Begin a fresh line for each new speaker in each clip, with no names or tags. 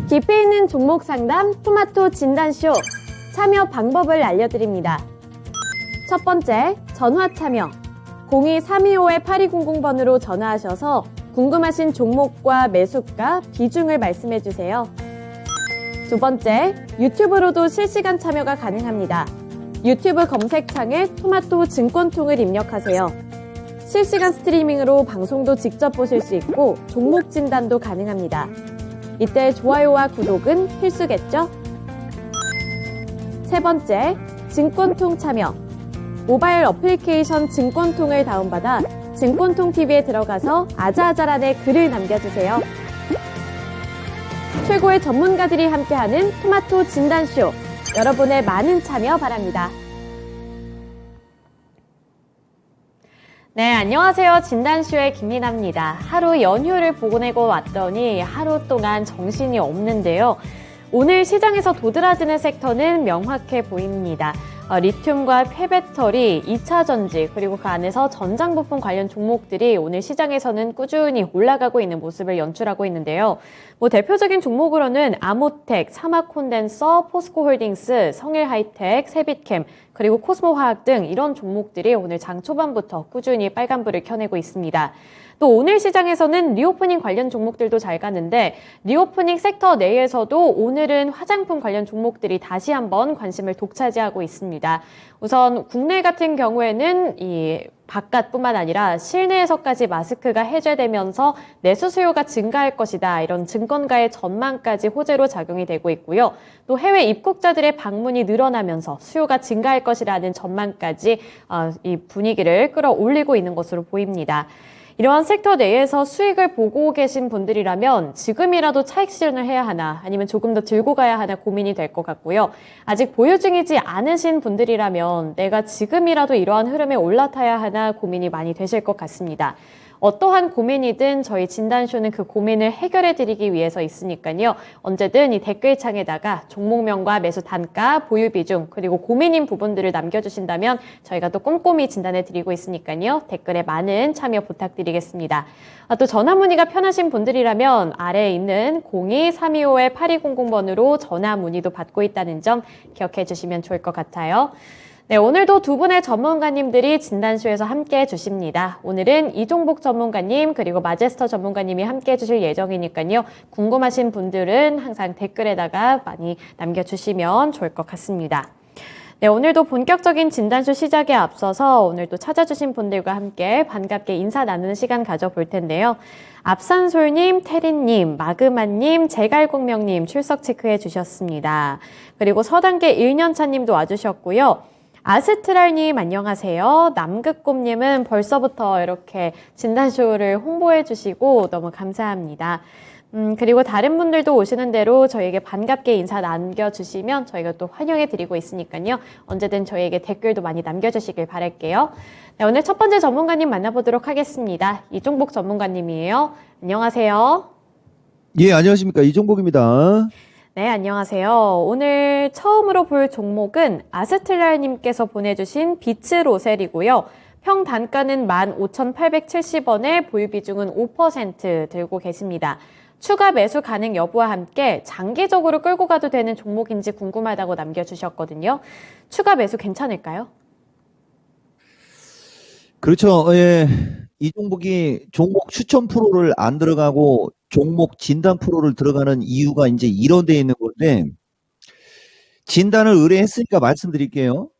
깊이 있는 종목 상담 토마토 진단쇼 참여 방법을 알려드립니다. 첫 번째, 전화 참여. 02-325-8200번으로 전화하셔서 궁금하신 종목과 매수가, 비중을 말씀해주세요. 두 번째, 유튜브로도 실시간 참여가 가능합니다. 유튜브 검색창에 토마토 증권통을 입력하세요. 실시간 스트리밍으로 방송도 직접 보실 수 있고 종목 진단도 가능합니다. 이때 좋아요와 구독은 필수겠죠? 세 번째, 증권통 참여. 모바일 어플리케이션 증권통을 다운받아 증권통 TV에 들어가서 아자아자란에 글을 남겨주세요. 최고의 전문가들이 함께하는 토마토 진단쇼. 여러분의 많은 참여 바랍니다. 네, 안녕하세요. 진단쇼의 김민아입니다. 하루 연휴를 보내고 왔더니 하루 동안 정신이 없는데요. 오늘 시장에서 도드라지는 섹터는 명확해 보입니다. 리튬과 폐배터리, 2차 전지, 그리고 그 안에서 전장 부품 관련 종목들이 오늘 시장에서는 꾸준히 올라가고 있는 모습을 연출하고 있는데요. 대표적인 종목으로는 아모텍, 사마콘덴서, 포스코홀딩스, 성일하이텍, 세빛캠, 그리고 코스모화학 등 이런 종목들이 오늘 장 초반부터 꾸준히 빨간불을 켜내고 있습니다. 또 오늘 시장에서는 리오프닝 관련 종목들도 잘 가는데 리오프닝 섹터 내에서도 오늘은 화장품 관련 종목들이 다시 한번 관심을 독차지하고 있습니다. 우선 국내 같은 경우에는 이 바깥뿐만 아니라 실내에서까지 마스크가 해제되면서 내수 수요가 증가할 것이다. 이런 증권가의 전망까지 호재로 작용이 되고 있고요. 또 해외 입국자들의 방문이 늘어나면서 수요가 증가할 것이라는 전망까지 이 분위기를 끌어올리고 있는 것으로 보입니다. 이러한 섹터 내에서 수익을 보고 계신 분들이라면 지금이라도 차익 실현을 해야 하나 아니면 조금 더 들고 가야 하나 고민이 될 것 같고요. 아직 보유 중이지 않으신 분들이라면 내가 지금이라도 이러한 흐름에 올라타야 하나 고민이 많이 되실 것 같습니다. 어떠한 고민이든 저희 진단쇼는 그 고민을 해결해 드리기 위해서 있으니까요. 언제든 이 댓글창에다가 종목명과 매수 단가, 보유 비중, 그리고 고민인 부분들을 남겨주신다면 저희가 또 꼼꼼히 진단해 드리고 있으니까요. 댓글에 많은 참여 부탁드리겠습니다. 또 전화 문의가 편하신 분들이라면 아래에 있는 02-325-8200번으로 전화 문의도 받고 있다는 점 기억해 주시면 좋을 것 같아요. 네, 오늘도 두 분의 전문가님들이 진단쇼에서 함께 해주십니다. 오늘은 이종복 전문가님 그리고 마제스터 전문가님이 함께 해주실 예정이니까요. 궁금하신 분들은 항상 댓글에다가 많이 남겨주시면 좋을 것 같습니다. 네, 오늘도 본격적인 진단쇼 시작에 앞서서 오늘도 찾아주신 분들과 함께 반갑게 인사 나누는 시간 가져볼 텐데요. 앞산솔님, 태린님, 마그마님, 제갈공명님 출석 체크해 주셨습니다. 그리고 서단계 1년차님도 와주셨고요. 아스트랄님 안녕하세요. 남극곰님은 벌써부터 이렇게 진단쇼를 홍보해 주시고 너무 감사합니다. 그리고 다른 분들도 오시는 대로 저희에게 반갑게 인사 남겨주시면 저희가 또 환영해 드리고 있으니까요. 언제든 저희에게 댓글도 많이 남겨주시길 바랄게요. 네, 오늘 첫 번째 전문가님 만나보도록 하겠습니다. 이종복 전문가님이에요. 안녕하세요.
예, 안녕하십니까. 이종복입니다.
네, 안녕하세요. 오늘 처음으로 볼 종목은 아스트랄님께서 보내주신 비츠로셀이고요. 평 단가는 15,870원에 보유 비중은 5% 들고 계십니다. 추가 매수 가능 여부와 함께 장기적으로 끌고 가도 되는 종목인지 궁금하다고 남겨주셨거든요. 추가 매수 괜찮을까요?
그렇죠. 예. 이종복이 종목 추천 프로를 안 들어가고 종목 진단 프로를 들어가는 이유가 이제 이런 데 있는 건데, 진단을 의뢰했으니까 말씀드릴게요.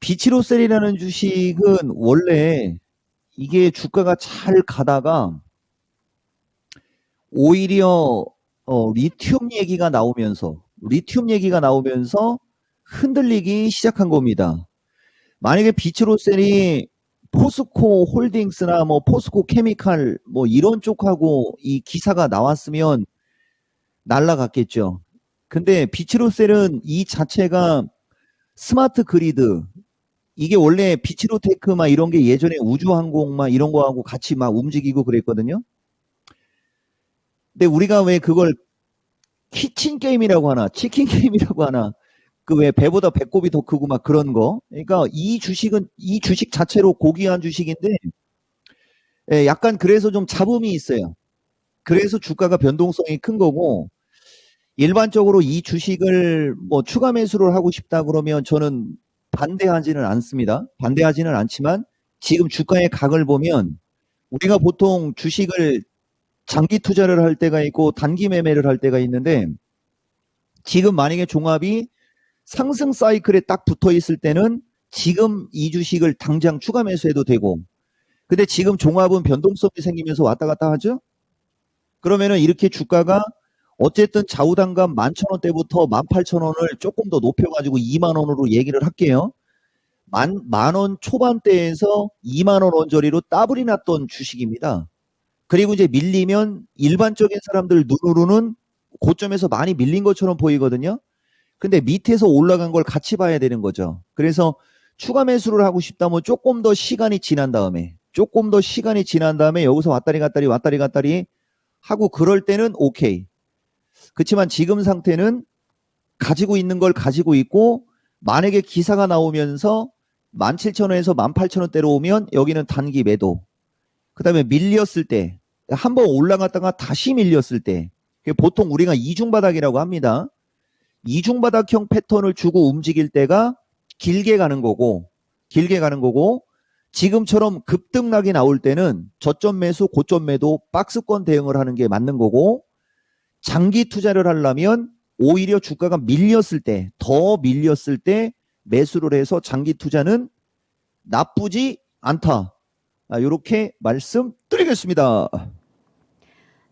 비치로셀이라는 주식은 원래 이게 주가가 잘 가다가 오히려 리튬 얘기가 나오면서 흔들리기 시작한 겁니다. 만약에 비치로셀이 포스코 홀딩스나 포스코 케미칼 이런 쪽하고 이 기사가 나왔으면 날라갔겠죠. 근데 비치로셀은 이 자체가 스마트 그리드, 이게 원래 비치로테크 이런 게 예전에 우주항공 이런 거하고 같이 움직이고 그랬거든요. 근데 우리가 왜 그걸 키친 게임이라고 하나, 치킨 게임이라고 하나, 그 왜 배보다 배꼽이 더 크고 그런 거. 그러니까 이 주식 자체로 고귀한 주식인데, 약간 그래서 좀 잡음이 있어요. 그래서 주가가 변동성이 큰 거고, 일반적으로 이 주식을 뭐 추가 매수를 하고 싶다 그러면 저는 반대하지는 않습니다. 반대하지는 않지만 지금 주가의 각을 보면 우리가 보통 주식을 장기 투자를 할 때가 있고 단기 매매를 할 때가 있는데 지금 만약에 종합이 상승 사이클에 딱 붙어 있을 때는 지금 이 주식을 당장 추가 매수해도 되고 근데 지금 종합은 변동성이 생기면서 왔다 갔다 하죠? 그러면은 이렇게 주가가 어쨌든 좌우단간 11,000원대부터 18,000원을 조금 더 높여가지고 2만 원으로 얘기를 할게요. 만원 초반대에서 2만 원 원저리로 따블이 났던 주식입니다. 그리고 이제 밀리면 일반적인 사람들 눈으로는 고점에서 많이 밀린 것처럼 보이거든요. 근데 밑에서 올라간 걸 같이 봐야 되는 거죠. 그래서 추가 매수를 하고 싶다면 조금 더 시간이 지난 다음에 여기서 왔다리 갔다리 하고 그럴 때는 오케이. 그렇지만 지금 상태는 가지고 있는 걸 가지고 있고 만약에 기사가 나오면서 17,000원에서 18,000원대로 오면 여기는 단기 매도. 그 다음에 밀렸을 때 한번 올라갔다가 다시 밀렸을 때 보통 우리가 이중바닥이라고 합니다. 이중바닥형 패턴을 주고 움직일 때가 길게 가는 거고 지금처럼 급등락이 나올 때는 저점 매수 고점 매도 박스권 대응을 하는 게 맞는 거고 장기 투자를 하려면 오히려 주가가 더 밀렸을 때 매수를 해서 장기 투자는 나쁘지 않다. 이렇게 말씀드리겠습니다.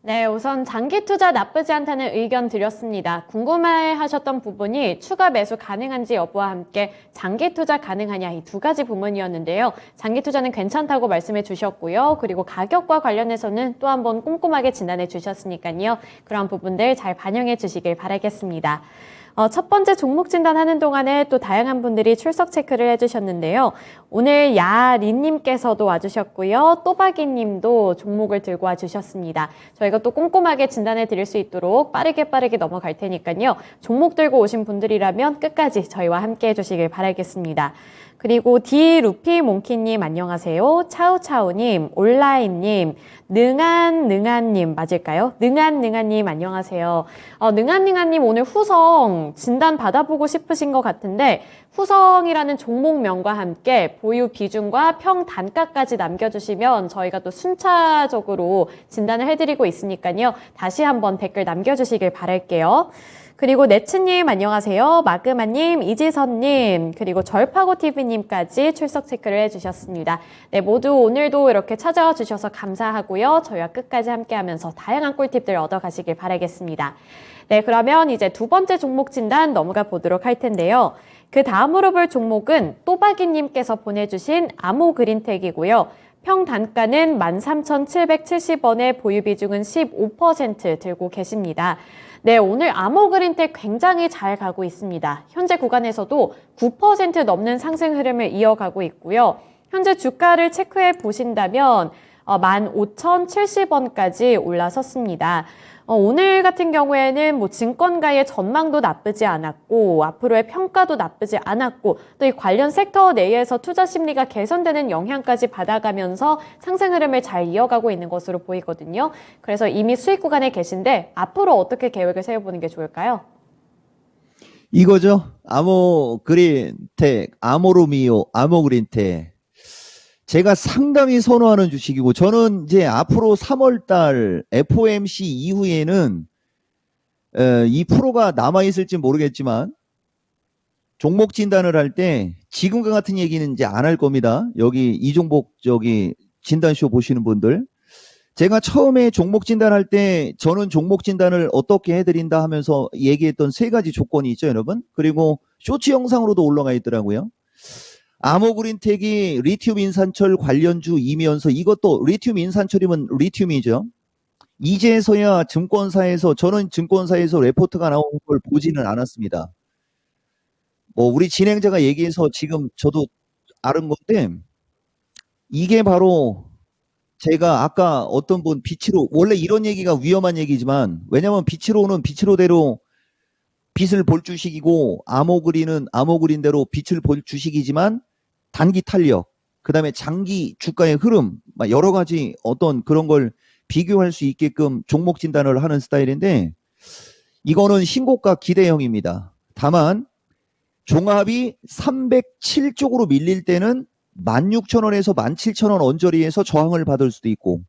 네, 우선 장기 투자 나쁘지 않다는 의견 드렸습니다. 궁금해하셨던 부분이 추가 매수 가능한지 여부와 함께 장기 투자 가능하냐 이 두 가지 부분이었는데요. 장기 투자는 괜찮다고 말씀해 주셨고요. 그리고 가격과 관련해서는 또 한번 꼼꼼하게 진단해 주셨으니까요. 그런 부분들 잘 반영해 주시길 바라겠습니다. 첫 번째 종목 진단하는 동안에 또 다양한 분들이 출석 체크를 해주셨는데요. 오늘 야린님께서도 와주셨고요. 또박이님도 종목을 들고 와주셨습니다. 저희가 또 꼼꼼하게 진단해 드릴 수 있도록 빠르게 넘어갈 테니까요. 종목 들고 오신 분들이라면 끝까지 저희와 함께 해주시길 바라겠습니다. 그리고 디루피몽키님 안녕하세요. 차우차우님, 온라인님, 능한님 맞을까요? 능한님 안녕하세요. 능한님 오늘 후성 진단 받아보고 싶으신 것 같은데 후성이라는 종목명과 함께 보유 비중과 평 단가까지 남겨주시면 저희가 또 순차적으로 진단을 해드리고 있으니까요. 다시 한번 댓글 남겨주시길 바랄게요. 그리고 네츠님 안녕하세요. 마그마님, 이지선님, 그리고 절파고TV님까지 출석 체크를 해주셨습니다. 네, 모두 오늘도 이렇게 찾아와 주셔서 감사하고요. 저희와 끝까지 함께하면서 다양한 꿀팁들 얻어가시길 바라겠습니다. 네, 그러면 이제 두 번째 종목 진단 넘어가 보도록 할 텐데요. 그 다음으로 볼 종목은 또박이님께서 보내주신 아모그린텍이고요. 평 단가는 13,770원에 보유 비중은 15% 들고 계십니다. 네, 오늘 아모그린텍 굉장히 잘 가고 있습니다. 현재 구간에서도 9% 넘는 상승 흐름을 이어가고 있고요. 현재 주가를 체크해 보신다면 15,070원까지 올라섰습니다. 오늘 같은 경우에는 뭐 증권가의 전망도 나쁘지 않았고 앞으로의 평가도 나쁘지 않았고 또 이 관련 섹터 내에서 투자 심리가 개선되는 영향까지 받아가면서 상승 흐름을 잘 이어가고 있는 것으로 보이거든요. 그래서 이미 수익 구간에 계신데 앞으로 어떻게 계획을 세워보는 게 좋을까요?
이거죠. 아모그린텍, 아모로미오, 아모그린텍. 제가 상당히 선호하는 주식이고 저는 이제 앞으로 3월달 FOMC 이후에는 이 프로가 남아있을지 모르겠지만 종목 진단을 할 때 지금과 같은 얘기는 이제 안 할 겁니다. 여기 이종복 진단쇼 보시는 분들. 제가 처음에 종목 진단할 때 저는 종목 진단을 어떻게 해드린다 하면서 얘기했던 세 가지 조건이 있죠, 여러분. 그리고 쇼츠 영상으로도 올라가 있더라고요. 아모그린텍이 리튬 인산철 관련주이면서 이것도 리튬 인산철이면 리튬이죠. 이제서야 저는 증권사에서 레포트가 나온 걸 보지는 않았습니다. 뭐 우리 진행자가 얘기해서 지금 저도 아는 건데 이게 바로 제가 아까 어떤 분 빛으로 원래 이런 얘기가 위험한 얘기지만 왜냐면 빛으로는 빛으로대로 빛을 볼 주식이고 아모그린은 아모그린대로 빛을 볼 주식이지만 단기 탄력, 그 다음에 장기 주가의 흐름, 여러 가지 어떤 그런 걸 비교할 수 있게끔 종목 진단을 하는 스타일인데 이거는 신고가 기대형입니다. 다만 종합이 307쪽으로 밀릴 때는 16,000원에서 17,000원 언저리에서 저항을 받을 수도 있고,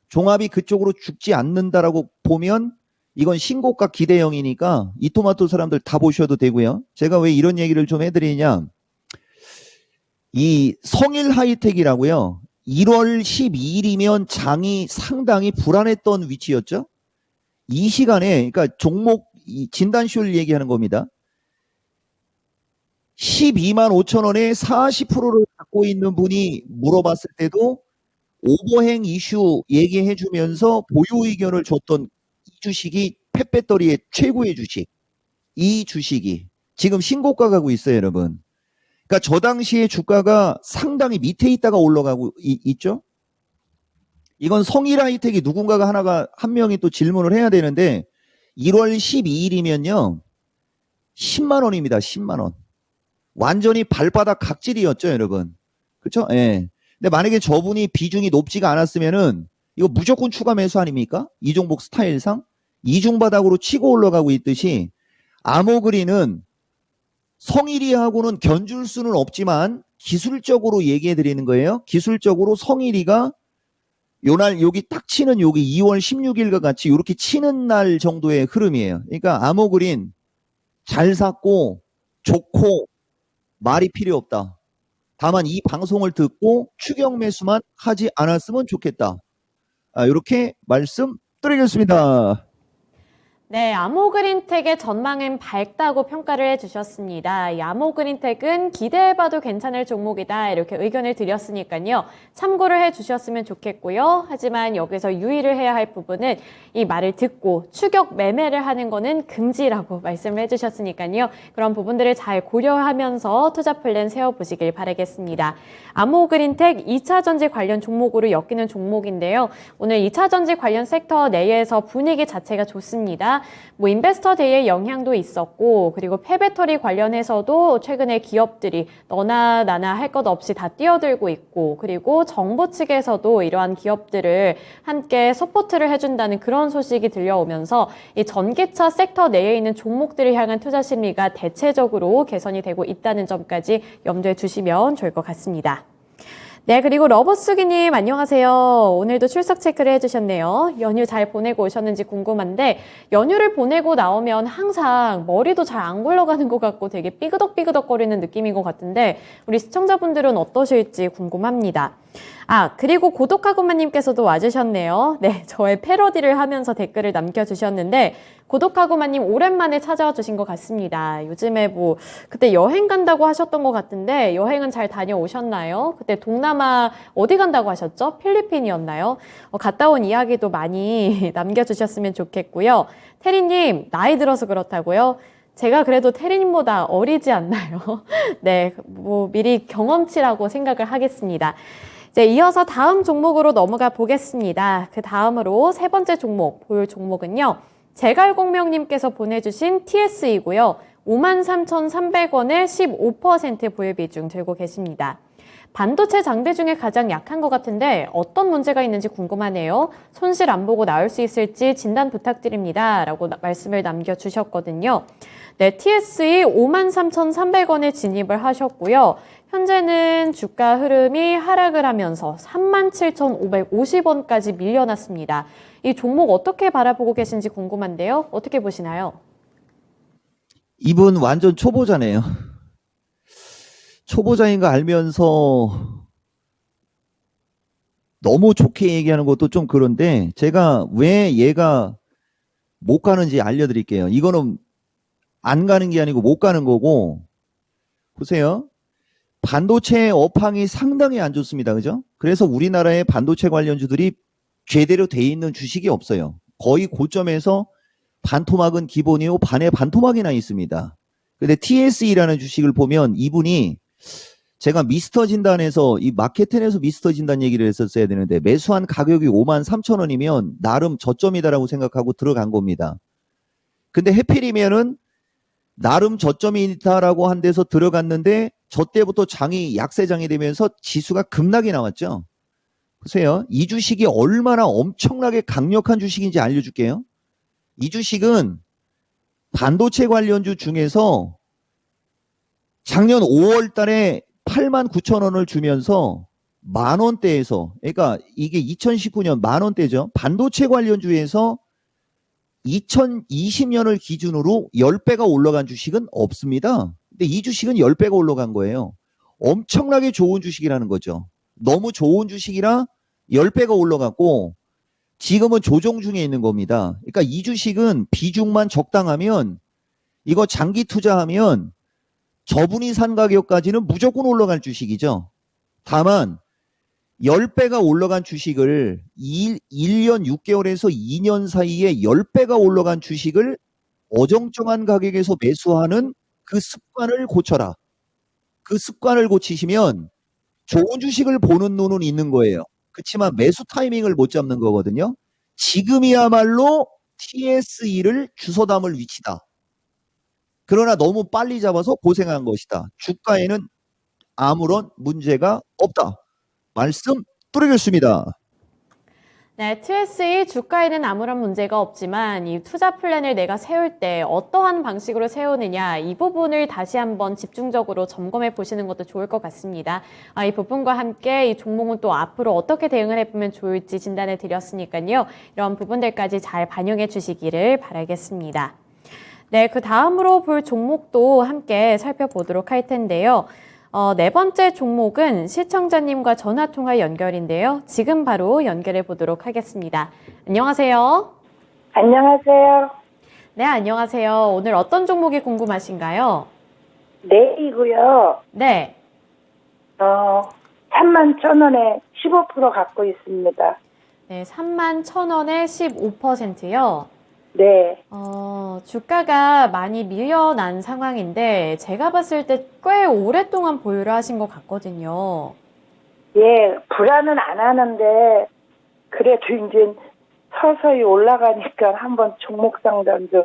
종합이 그쪽으로 죽지 않는다라고 보면 이건 신고가 기대형이니까 이토마토 사람들 다 보셔도 되고요. 제가 왜 이런 얘기를 좀 해드리냐, 이 성일 하이텍이라고요, 1월 12일이면 장이 상당히 불안했던 위치였죠. 이 시간에, 그러니까 종목 진단쇼를 얘기하는 겁니다. 12만 5천 원에 40%를 갖고 있는 분이 물어봤을 때도 오버행 이슈 얘기해 주면서 보유 의견을 줬던 이 주식이 펫배터리의 최고의 주식. 이 주식이 지금 신고가 가고 있어요, 여러분. 그러니까 저 당시에 주가가 상당히 밑에 있다가 올라가고 있죠. 이건 성일 하이텍이 누군가가 한 명이 또 질문을 해야 되는데 1월 12일이면요. 10만 원입니다. 10만 원. 완전히 발바닥 각질이었죠, 여러분. 그렇죠? 예. 근데 만약에 저분이 비중이 높지가 않았으면은 이거 무조건 추가 매수 아닙니까? 이종복 스타일상 이중바닥으로 치고 올라가고 있듯이 아모그린은 성일이하고는 견줄 수는 없지만 기술적으로 얘기해 드리는 거예요. 기술적으로 성일이가 요날 여기 딱 치는 여기 2월 16일과 같이 이렇게 치는 날 정도의 흐름이에요. 그러니까 아모그린 잘 샀고 좋고 말이 필요 없다. 다만 이 방송을 듣고 추격 매수만 하지 않았으면 좋겠다. 이렇게 말씀드리겠습니다.
네, 아모그린텍의 전망은 밝다고 평가를 해주셨습니다. 이 아모그린텍은 기대해봐도 괜찮을 종목이다 이렇게 의견을 드렸으니까요. 참고를 해주셨으면 좋겠고요. 하지만 여기서 유의를 해야 할 부분은 이 말을 듣고 추격 매매를 하는 거는 금지라고 말씀을 해주셨으니까요. 그런 부분들을 잘 고려하면서 투자 플랜 세워보시길 바라겠습니다. 아모그린텍 2차전지 관련 종목으로 엮이는 종목인데요. 오늘 2차전지 관련 섹터 내에서 분위기 자체가 좋습니다. 뭐 인베스터 데이의 영향도 있었고, 그리고 폐배터리 관련해서도 최근에 기업들이 너나 나나 할 것 없이 다 뛰어들고 있고, 그리고 정부 측에서도 이러한 기업들을 함께 서포트를 해준다는 그런 소식이 들려오면서 이 전기차 섹터 내에 있는 종목들을 향한 투자 심리가 대체적으로 개선이 되고 있다는 점까지 염두에 두시면 좋을 것 같습니다. 네, 그리고 러버스기님 안녕하세요. 오늘도 출석 체크를 해주셨네요. 연휴 잘 보내고 오셨는지 궁금한데 연휴를 보내고 나오면 항상 머리도 잘 안 굴러가는 것 같고 되게 삐그덕삐그덕거리는 느낌인 것 같은데 우리 시청자분들은 어떠실지 궁금합니다. 그리고 고독하구마님께서도 와주셨네요. 네, 저의 패러디를 하면서 댓글을 남겨주셨는데 고독하구마님 오랜만에 찾아와 주신 것 같습니다. 요즘에 뭐 그때 여행 간다고 하셨던 것 같은데 여행은 잘 다녀오셨나요? 그때 동남아 어디 간다고 하셨죠? 필리핀이었나요? 갔다 온 이야기도 많이 남겨주셨으면 좋겠고요. 태리님 나이 들어서 그렇다고요? 제가 그래도 태리님보다 어리지 않나요? 네, 뭐 미리 경험치라고 생각을 하겠습니다. 이제 이어서 다음 종목으로 넘어가 보겠습니다. 그 다음으로 세 번째 종목, 볼 종목은요. 제갈공명님께서 보내주신 TS이고요. 53,300원에 15% 보유 비중 들고 계십니다. 반도체 장비 중에 가장 약한 것 같은데 어떤 문제가 있는지 궁금하네요. 손실 안 보고 나올 수 있을지 진단 부탁드립니다. 라고 말씀을 남겨주셨거든요. 네, TSE 53,300원에 진입을 하셨고요. 현재는 주가 흐름이 하락을 하면서 37,550원까지 밀려났습니다. 이 종목 어떻게 바라보고 계신지 궁금한데요. 어떻게 보시나요?
이분 완전 초보자네요. 초보자인 거 알면서 너무 좋게 얘기하는 것도 좀 그런데 제가 왜 얘가 못 가는지 알려드릴게요. 이거는 안 가는 게 아니고 못 가는 거고, 보세요. 반도체 업황이 상당히 안 좋습니다. 그죠? 그래서 우리나라의 반도체 관련주들이 제대로 돼 있는 주식이 없어요. 거의 고점에서 반토막은 기본이고 반에 반토막이나 있습니다. 근데 TSE라는 주식을 보면 이분이 제가 미스터 진단에서 이 마케텐에서 미스터 진단 얘기를 했었어야 되는데 매수한 가격이 53,000원이면 나름 저점이다라고 생각하고 들어간 겁니다. 근데 해필이면은 나름 저점이 있다라고 한 데서 들어갔는데 저 때부터 장이 약세장이 되면서 지수가 급락이 나왔죠. 보세요. 이 주식이 얼마나 엄청나게 강력한 주식인지 알려줄게요. 이 주식은 반도체 관련주 중에서 작년 5월 달에 89,000원을 주면서 만원대에서, 그러니까 이게 2019년 만원대죠. 반도체 관련주에서 2020년을 기준으로 10배가 올라간 주식은 없습니다. 근데 이 주식은 10배가 올라간 거예요. 엄청나게 좋은 주식이라는 거죠. 너무 좋은 주식이라 10배가 올라갔고 지금은 조정 중에 있는 겁니다. 그러니까 이 주식은 비중만 적당하면, 이거 장기 투자하면 저분이 산 가격까지는 무조건 올라갈 주식이죠. 다만 10배가 올라간 주식을 1년 6개월에서 2년 사이에 10배가 올라간 주식을 어정쩡한 가격에서 매수하는 그 습관을 고쳐라. 그 습관을 고치시면 좋은 주식을 보는 눈은 있는 거예요. 그렇지만 매수 타이밍을 못 잡는 거거든요. 지금이야말로 TSE를 주워 담을 위치다. 그러나 너무 빨리 잡아서 고생한 것이다. 주가에는 아무런 문제가 없다. 말씀 드리겠습니다.
네, TSE 주가에는 아무런 문제가 없지만 이 투자 플랜을 내가 세울 때 어떠한 방식으로 세우느냐, 이 부분을 다시 한번 집중적으로 점검해 보시는 것도 좋을 것 같습니다. 이 부분과 함께 이 종목은 또 앞으로 어떻게 대응을 해보면 좋을지 진단해 드렸으니까요. 이런 부분들까지 잘 반영해 주시기를 바라겠습니다. 네, 그 다음으로 볼 종목도 함께 살펴보도록 할 텐데요. 네 번째 종목은 시청자님과 전화통화 연결인데요. 지금 바로 연결해 보도록 하겠습니다. 안녕하세요.
안녕하세요.
네, 안녕하세요. 오늘 어떤 종목이 궁금하신가요?
네이고요.
네.
31,000원에 15% 갖고 있습니다.
네, 31,000원에 15%요.
네.
주가가 많이 밀려난 상황인데 제가 봤을 때 꽤 오랫동안 보유를 하신 것 같거든요.
예, 불안은 안 하는데 그래도 이제 서서히 올라가니까 한번 종목 상담도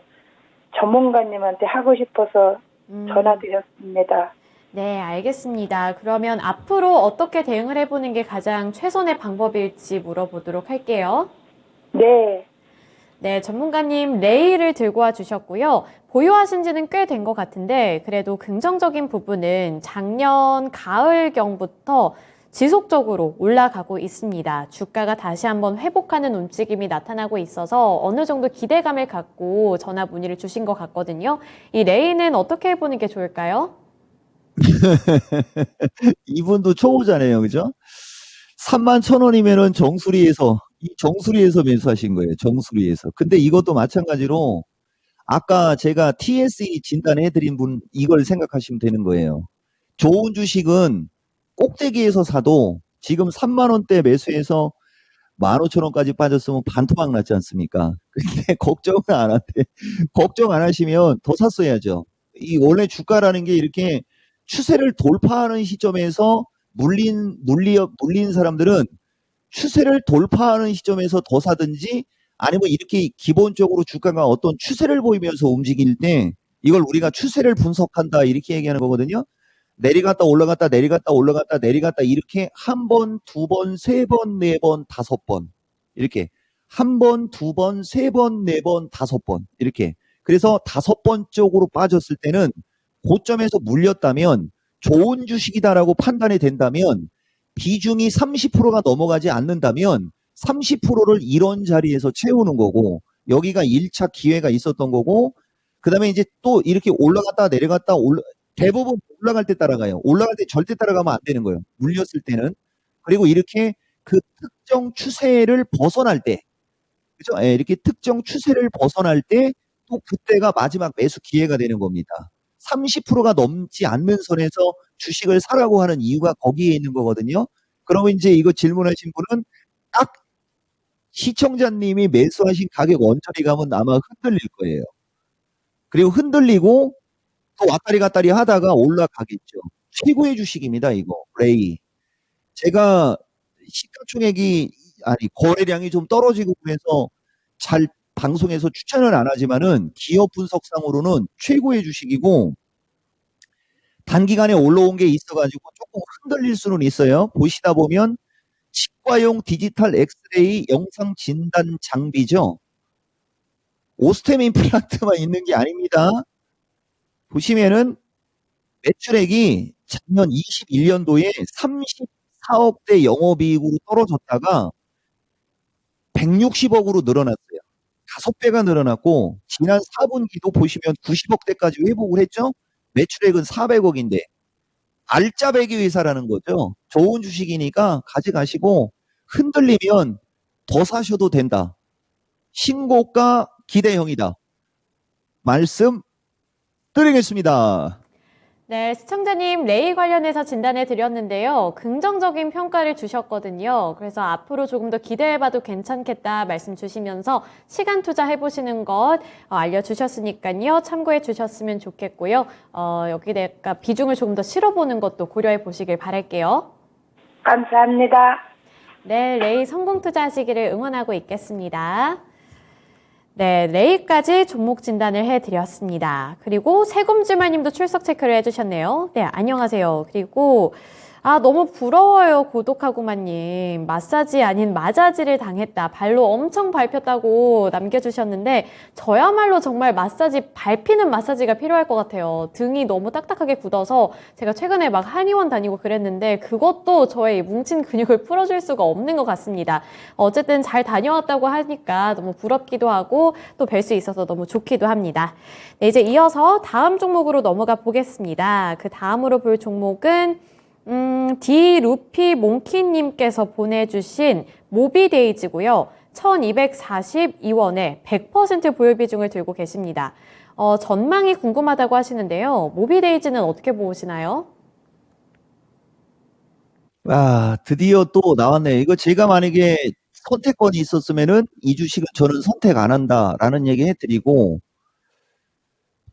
전문가님한테 하고 싶어서 전화드렸습니다.
네, 알겠습니다. 그러면 앞으로 어떻게 대응을 해보는 게 가장 최선의 방법일지 물어보도록 할게요.
네.
네, 전문가님 레이를 들고 와 주셨고요. 보유하신 지는 꽤 된 것 같은데 그래도 긍정적인 부분은 작년 가을경부터 지속적으로 올라가고 있습니다. 주가가 다시 한번 회복하는 움직임이 나타나고 있어서 어느 정도 기대감을 갖고 전화 문의를 주신 것 같거든요. 이 레이는 어떻게 해보는 게 좋을까요?
이분도 초보자네요. 그죠? 31,000원이면은 정수리에서 매수하신 거예요. 정수리에서. 근데 이것도 마찬가지로 아까 제가 TSE 진단해드린 분, 이걸 생각하시면 되는 거예요. 좋은 주식은 꼭대기에서 사도 지금 3만원대 매수해서 15,000원까지 빠졌으면 반토막 났지 않습니까? 근데 걱정을 안 한대. 걱정 안 하시면 더 샀어야죠. 이 원래 주가라는 게 이렇게 추세를 돌파하는 시점에서 물린 사람들은 추세를 돌파하는 시점에서 더 사든지, 아니면 이렇게 기본적으로 주가가 어떤 추세를 보이면서 움직일 때 이걸 우리가 추세를 분석한다 이렇게 얘기하는 거거든요. 내려갔다 올라갔다 내려갔다 올라갔다 내려갔다 이렇게 한 번, 두 번, 세 번, 네 번, 다섯 번 이렇게 한 번, 두 번, 세 번, 네 번, 다섯 번 이렇게. 그래서 다섯 번 쪽으로 빠졌을 때는 고점에서 물렸다면 좋은 주식이다라고 판단이 된다면, 비중이 30%가 넘어가지 않는다면 30%를 이런 자리에서 채우는 거고, 여기가 1차 기회가 있었던 거고, 그 다음에 이제 또 이렇게 올라갔다 내려갔다 대부분 올라갈 때 따라가요. 올라갈 때 절대 따라가면 안 되는 거예요. 물렸을 때는. 그리고 이렇게 그 특정 추세를 벗어날 때, 그죠? 예, 이렇게 특정 추세를 벗어날 때 또 그때가 마지막 매수 기회가 되는 겁니다. 30%가 넘지 않는 선에서 주식을 사라고 하는 이유가 거기에 있는 거거든요. 그러면 이제 이거 질문하신 분은 딱 시청자님이 매수하신 가격 언저리 가면 아마 흔들릴 거예요. 그리고 흔들리고 또 왔다리 갔다리 하다가 올라가겠죠. 최고의 주식입니다, 이거. 레이. 제가 시가총액이, 아니, 거래량이 좀 떨어지고 그래서 잘 방송에서 추천을 안 하지만은 기업 분석상으로는 최고의 주식이고, 단기간에 올라온 게 있어가지고 조금 흔들릴 수는 있어요. 보시다 보면 치과용 디지털 엑스레이 영상 진단 장비죠. 오스템 임플란트만 있는 게 아닙니다. 보시면은 매출액이 작년 21년도에 34억대 영업이익으로 떨어졌다가 160억으로 늘어났어요. 5배가 늘어났고 지난 4분기도 보시면 90억대까지 회복을 했죠. 매출액은 400억인데 알짜배기 회사라는 거죠. 좋은 주식이니까 가져가시고 흔들리면 더 사셔도 된다. 신고가 기대형이다. 말씀 드리겠습니다.
네, 시청자님 레이 관련해서 진단해 드렸는데요. 긍정적인 평가를 주셨거든요. 그래서 앞으로 조금 더 기대해봐도 괜찮겠다 말씀 주시면서 시간 투자해보시는 것 알려주셨으니까요. 참고해 주셨으면 좋겠고요. 여기다가 비중을 조금 더 실어보는 것도 고려해 보시길 바랄게요.
감사합니다.
네, 레이 성공 투자하시기를 응원하고 있겠습니다. 네, 레이까지 종목 진단을 해드렸습니다. 그리고 세금주마님도 출석 체크를 해주셨네요. 네, 안녕하세요. 그리고 너무 부러워요, 고독하구마님. 마사지 아닌 마자지를 당했다. 발로 엄청 밟혔다고 남겨주셨는데 저야말로 정말 밟히는 마사지가 필요할 것 같아요. 등이 너무 딱딱하게 굳어서 제가 최근에 막 한의원 다니고 그랬는데 그것도 저의 뭉친 근육을 풀어줄 수가 없는 것 같습니다. 어쨌든 잘 다녀왔다고 하니까 너무 부럽기도 하고 또 뵐 수 있어서 너무 좋기도 합니다. 네, 이제 이어서 다음 종목으로 넘어가 보겠습니다. 그 다음으로 볼 종목은 디루피 몽키님께서 보내주신 모비데이즈고요. 1242원에 100% 보유 비중을 들고 계십니다. 전망이 궁금하다고 하시는데요. 모비데이즈는 어떻게 보시나요?
드디어 또 나왔네요. 이거 제가 만약에 선택권이 있었으면은 이 주식은 저는 선택 안 한다라는 얘기 해드리고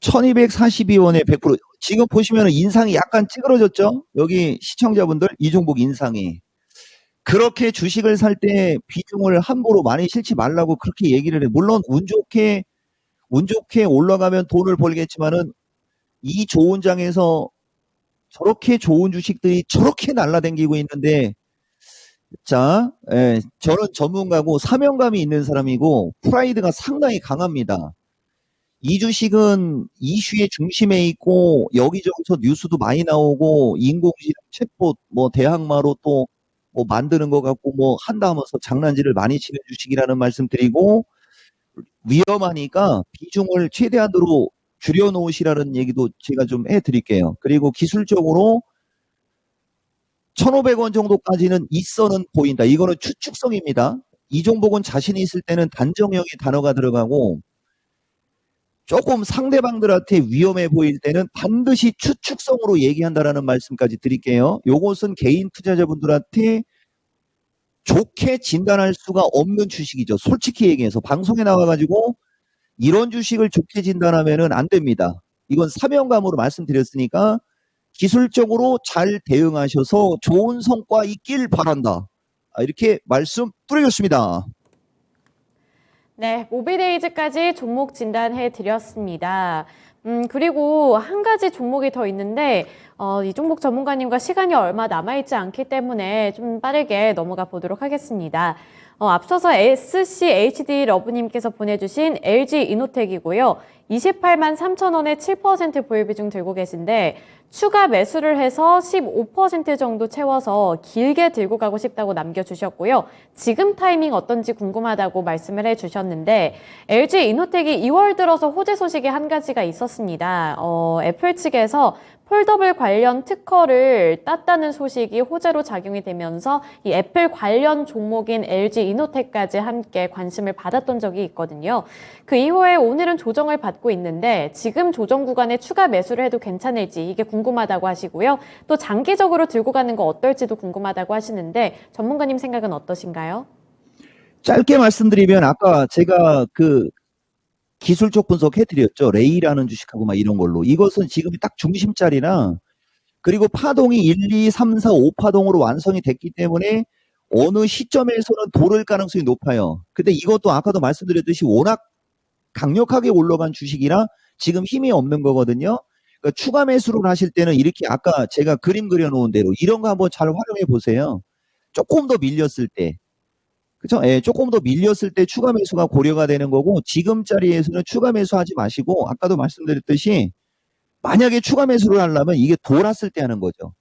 1242원에 100%. 지금 보시면 인상이 약간 찌그러졌죠? 여기 시청자분들 이 종목 인상이. 그렇게 주식을 살 때 비중을 함부로 많이 실지 말라고 그렇게 얘기를 해요. 물론 운 좋게 올라가면 돈을 벌겠지만은 이 좋은 장에서 저렇게 좋은 주식들이 저렇게 날라다니고 있는데 저는 전문가고 사명감이 있는 사람이고 프라이드가 상당히 강합니다. 이 주식은 이슈의 중심에 있고 여기저기서 뉴스도 많이 나오고 인공지능 챗봇 대항마로 또 만드는 것 같고 한다 하면서 장난질을 많이 치는 주식이라는 말씀 드리고 위험하니까 비중을 최대한으로 줄여놓으시라는 얘기도 제가 좀 해드릴게요. 그리고 기술적으로 1,500원 정도까지는 있어는 보인다. 이거는 추측성입니다. 이 종목은 자신이 있을 때는 단정형의 단어가 들어가고 조금 상대방들한테 위험해 보일 때는 반드시 추측성으로 얘기한다라는 말씀까지 드릴게요. 요것은 개인 투자자분들한테 좋게 진단할 수가 없는 주식이죠. 솔직히 얘기해서 방송에 나와가지고 이런 주식을 좋게 진단하면은 안 됩니다. 이건 사명감으로 말씀드렸으니까 기술적으로 잘 대응하셔서 좋은 성과 있길 바란다. 이렇게 말씀드리겠습니다.
네, 모비데이즈까지 종목 진단해 드렸습니다. 그리고 한 가지 종목이 더 있는데 이 종목 전문가님과 시간이 얼마 남아있지 않기 때문에 좀 빠르게 넘어가 보도록 하겠습니다. 앞서서 SCHD 러브님께서 보내주신 LG이노텍이고요. 28만 3천 원에 7% 보유 비중 들고 계신데 추가 매수를 해서 15% 정도 채워서 길게 들고 가고 싶다고 남겨주셨고요. 지금 타이밍 어떤지 궁금하다고 말씀을 해주셨는데 LG이노텍이 2월 들어서 호재 소식이 한 가지가 있었습니다. 애플 측에서 폴더블 관련 특허를 땄다는 소식이 호재로 작용이 되면서 이 애플 관련 종목인 LG이노텍까지 함께 관심을 받았던 적이 있거든요. 그 이후에 오늘은 조정을 받고 있는데 지금 조정 구간에 추가 매수를 해도 괜찮을지 이게 궁금하다고 하시고요. 또 장기적으로 들고 가는 거 어떨지도 궁금하다고 하시는데 전문가님 생각은 어떠신가요?
짧게 말씀드리면 아까 제가 기술적 분석해드렸죠. 레이라는 주식하고 이런 걸로. 이것은 지금 딱 중심자리나 그리고 파동이 1, 2, 3, 4, 5파동으로 완성이 됐기 때문에 어느 시점에서는 도를 가능성이 높아요. 근데 이것도 아까도 말씀드렸듯이 워낙 강력하게 올라간 주식이라 지금 힘이 없는 거거든요. 그러니까 추가 매수를 하실 때는 이렇게 아까 제가 그림 그려놓은 대로 이런 거 한번 잘 활용해 보세요. 조금 더 밀렸을 때. 그죠? 예, 조금 더 밀렸을 때 추가 매수가 고려가 되는 거고, 지금 자리에서는 추가 매수하지 마시고, 아까도 말씀드렸듯이, 만약에 추가 매수를 하려면 이게 돌았을 때 하는 거죠.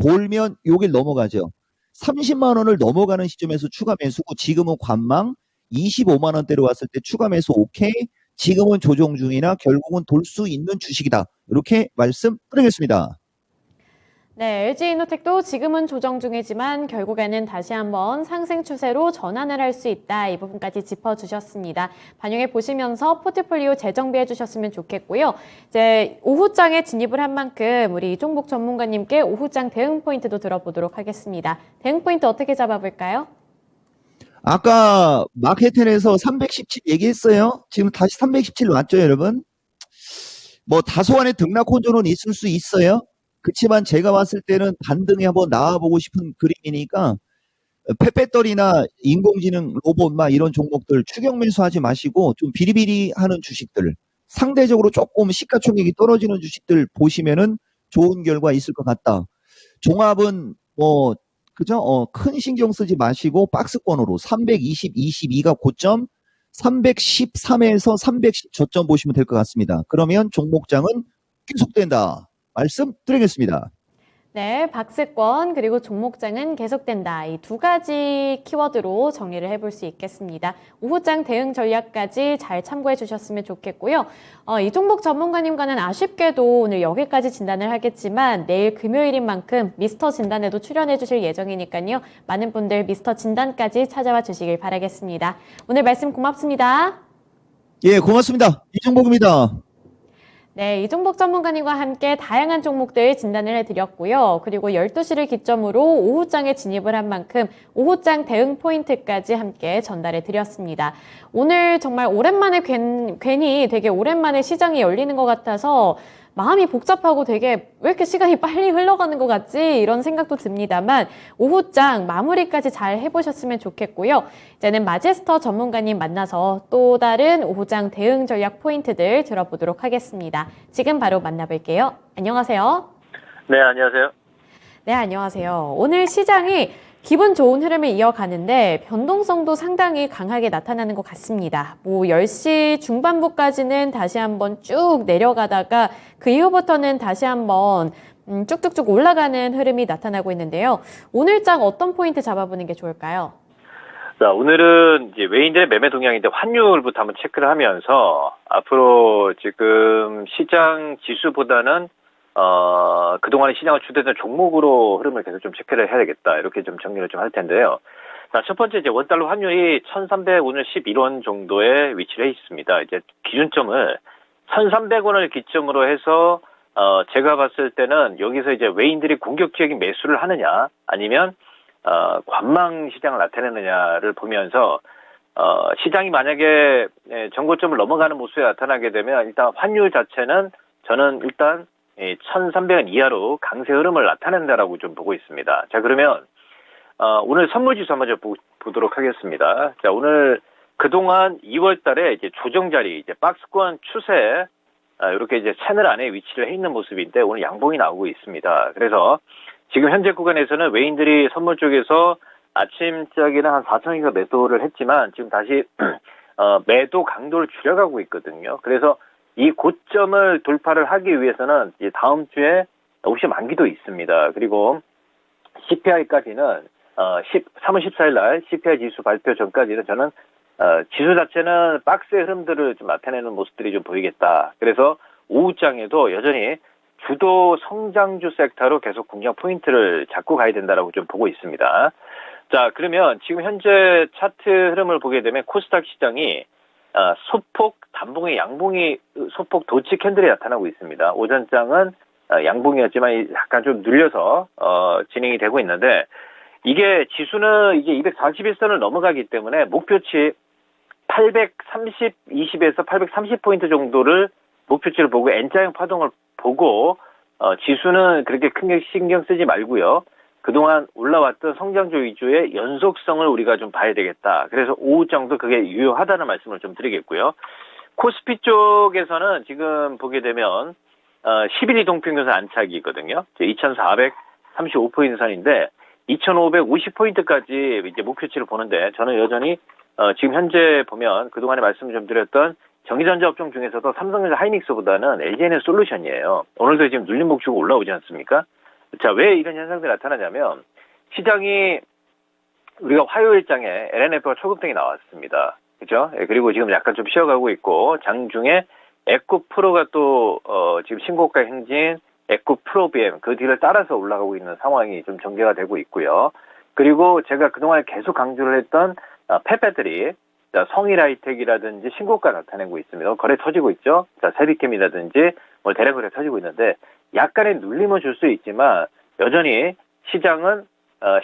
돌면 여길 넘어가죠. 30만 원을 넘어가는 시점에서 추가 매수고, 지금은 관망 25만 원대로 왔을 때 추가 매수 오케이. 지금은 조정 중이나 결국은 돌 수 있는 주식이다. 이렇게 말씀드리겠습니다.
네, LG이노텍도 지금은 조정 중이지만 결국에는 다시 한번 상승 추세로 전환을 할 수 있다. 이 부분까지 짚어주셨습니다. 반영해 보시면서 포트폴리오 재정비해 주셨으면 좋겠고요. 이제 오후장에 진입을 한 만큼 우리 이종복 전문가님께 오후장 대응 포인트도 들어보도록 하겠습니다. 대응 포인트 어떻게 잡아볼까요?
아까 마케텐에서 317 얘기했어요. 지금 다시 317 왔죠, 여러분? 뭐 다소한의 등락 혼조는 있을 수 있어요. 그렇지만 제가 봤을 때는 반등에 한번 나와보고 싶은 그림이니까 페페떨이나 인공지능 로봇 막 이런 종목들 추격 매수하지 마시고 좀 비리비리하는 주식들, 상대적으로 조금 시가총액이 떨어지는 주식들 보시면은 좋은 결과 있을 것 같다. 종합은 뭐 그죠? 큰 신경 쓰지 마시고 박스권으로 320, 22가 고점, 313에서 310 저점 보시면 될 것 같습니다. 그러면 종목장은 계속된다. 말씀드리겠습니다.
네, 박스권 그리고 종목장은 계속된다. 이 두 가지 키워드로 정리를 해볼 수 있겠습니다. 오후장 대응 전략까지 잘 참고해 주셨으면 좋겠고요. 이종복 전문가님과는 아쉽게도 오늘 여기까지 진단을 하겠지만 내일 금요일인 만큼 미스터 진단에도 출연해 주실 예정이니까요. 많은 분들 미스터 진단까지 찾아와 주시길 바라겠습니다. 오늘 말씀 고맙습니다.
예, 고맙습니다. 이종복입니다.
네, 이종복 전문가님과 함께 다양한 종목들 진단을 해드렸고요. 그리고 12시를 기점으로 오후장에 진입을 한 만큼 오후장 대응 포인트까지 함께 전달해드렸습니다. 오늘 정말 오랜만에 괜히 되게 오랜만에 시장이 열리는 것 같아서 마음이 복잡하고 되게 왜 이렇게 시간이 빨리 흘러가는 것 같지? 이런 생각도 듭니다만 오후장 마무리까지 잘 해보셨으면 좋겠고요. 이제는 마제스터 전문가님 만나서 또 다른 오후장 대응 전략 포인트들 들어보도록 하겠습니다. 지금 바로 만나볼게요. 안녕하세요.
네, 안녕하세요.
네, 안녕하세요. 오늘 시장이 기분 좋은 흐름을 이어가는데 변동성도 상당히 강하게 나타나는 것 같습니다. 10시 중반부까지는 다시 한번 쭉 내려가다가 그 이후부터는 다시 한번 쭉쭉쭉 올라가는 흐름이 나타나고 있는데요. 오늘장 어떤 포인트 잡아보는 게 좋을까요?
자, 오늘은 이제 외인들의 매매 동향인데 환율부터 한번 체크를 하면서 앞으로 지금 시장 지수보다는 그동안의 시장을 주도했던 종목으로 흐름을 계속 좀 체크를 해야 되겠다. 이렇게 좀 정리를 좀 할 텐데요. 자, 첫 번째 이제 원달러 환율이 1,300 오늘 11원 정도에 위치를 해 있습니다. 이제 기준점을 1,300원을 기점으로 해서 제가 봤을 때는 여기서 이제 외인들이 공격적인 매수를 하느냐 아니면 관망 시장을 나타내느냐를 보면서 시장이 만약에 정고점을 넘어가는 모습이 나타나게 되면 일단 환율 자체는 저는 일단 1,300원 이하로 강세 흐름을 나타낸다라고 좀 보고 있습니다. 자, 그러면 오늘 선물지수 한번 보도록 하겠습니다. 자, 오늘 그동안 2월 달에 이제 조정 자리, 이제 박스권 추세, 이렇게 이제 채널 안에 위치를 해 있는 모습인데 오늘 양봉이 나오고 있습니다. 그래서 지금 현재 구간에서는 외인들이 선물 쪽에서 아침짝에는 한 4천억인가 매도를 했지만 지금 다시 매도 강도를 줄여가고 있거든요. 그래서 이 고점을 돌파를 하기 위해서는 이제 다음 주에 옵션 만기도 있습니다. 그리고 CPI까지는 3월 14일 날 CPI 지수 발표 전까지는 저는 지수 자체는 박스의 흐름들을 좀 나타내는 모습들이 좀 보이겠다. 그래서 오후장에도 여전히 주도 성장주 섹터로 계속 공략 포인트를 잡고 가야 된다라고 좀 보고 있습니다. 자, 그러면 지금 현재 차트 흐름을 보게 되면 코스닥 시장이 소폭 단봉의 양봉이 소폭 도치 캔들이 나타나고 있습니다. 오전장은 양봉이었지만 약간 좀 눌려서 진행이 되고 있는데 이게 지수는 이제 241선을 넘어가기 때문에 목표치 830, 20에서 830포인트 정도를 목표치를 보고 N자형 파동을 보고 지수는 그렇게 크게 신경 쓰지 말고요. 그동안 올라왔던 성장주 위주의 연속성을 우리가 좀 봐야 되겠다. 그래서 오후장도 그게 유효하다는 말씀을 좀 드리겠고요. 코스피 쪽에서는 지금 보게 되면 11일 동평균선 안착이거든요. 2435포인트 선인데 2,550포인트까지 이제 목표치를 보는데 저는 여전히 지금 현재 보면 그동안에 말씀을 좀 드렸던 전기전자 업종 중에서도 삼성전자 하이닉스보다는 LG에너솔루션이에요. 오늘도 지금 눌림목 주고 올라오지 않습니까? 자, 왜 이런 현상들이 나타나냐면 시장이 우리가 화요일장에 LNF가 초급등이 나왔습니다. 그죠? 예, 그리고 지금 약간 좀 쉬어가고 있고 장중에 에코프로가 또 지금 신고가 행진 에코프로 BM 그 뒤를 따라서 올라가고 있는 상황이 좀 전개가 되고 있고요. 그리고 제가 그동안 계속 강조를 했던 펫배터리 성일하이텍이라든지 신고가 나타내고 있습니다. 거래 터지고 있죠. 자, 세비캠이라든지 대량 거래 터지고 있는데 약간의 눌림은 줄 수 있지만 여전히 시장은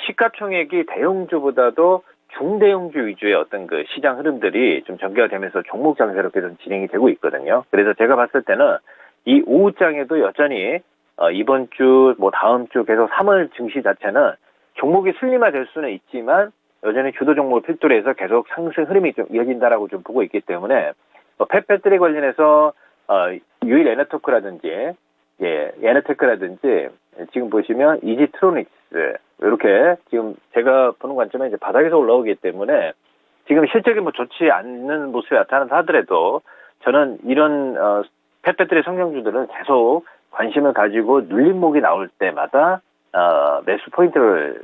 시가총액이 대형주보다도 중대형주 위주의 어떤 그 시장 흐름들이 좀 전개가 되면서 종목 장세롭게 좀 진행이 되고 있거든요. 그래서 제가 봤을 때는 이 오후장에도 여전히 이번 주, 다음 주 계속 3월 증시 자체는 종목이 슬림화될 수는 있지만 여전히 주도 종목을 필두로 해서 계속 상승 흐름이 좀 이어진다라고 좀 보고 있기 때문에 펫배터리 관련해서 유일 에너토크라든지 에너테크라든지 지금 보시면 이지트로닉스 이렇게 지금 제가 보는 관점에 이제 바닥에서 올라오기 때문에 지금 실적이 좋지 않는 모습이 나타난다 하더라도 저는 이런 펫배터리 성장주들은 계속 관심을 가지고 눌림목이 나올 때마다 매수 포인트를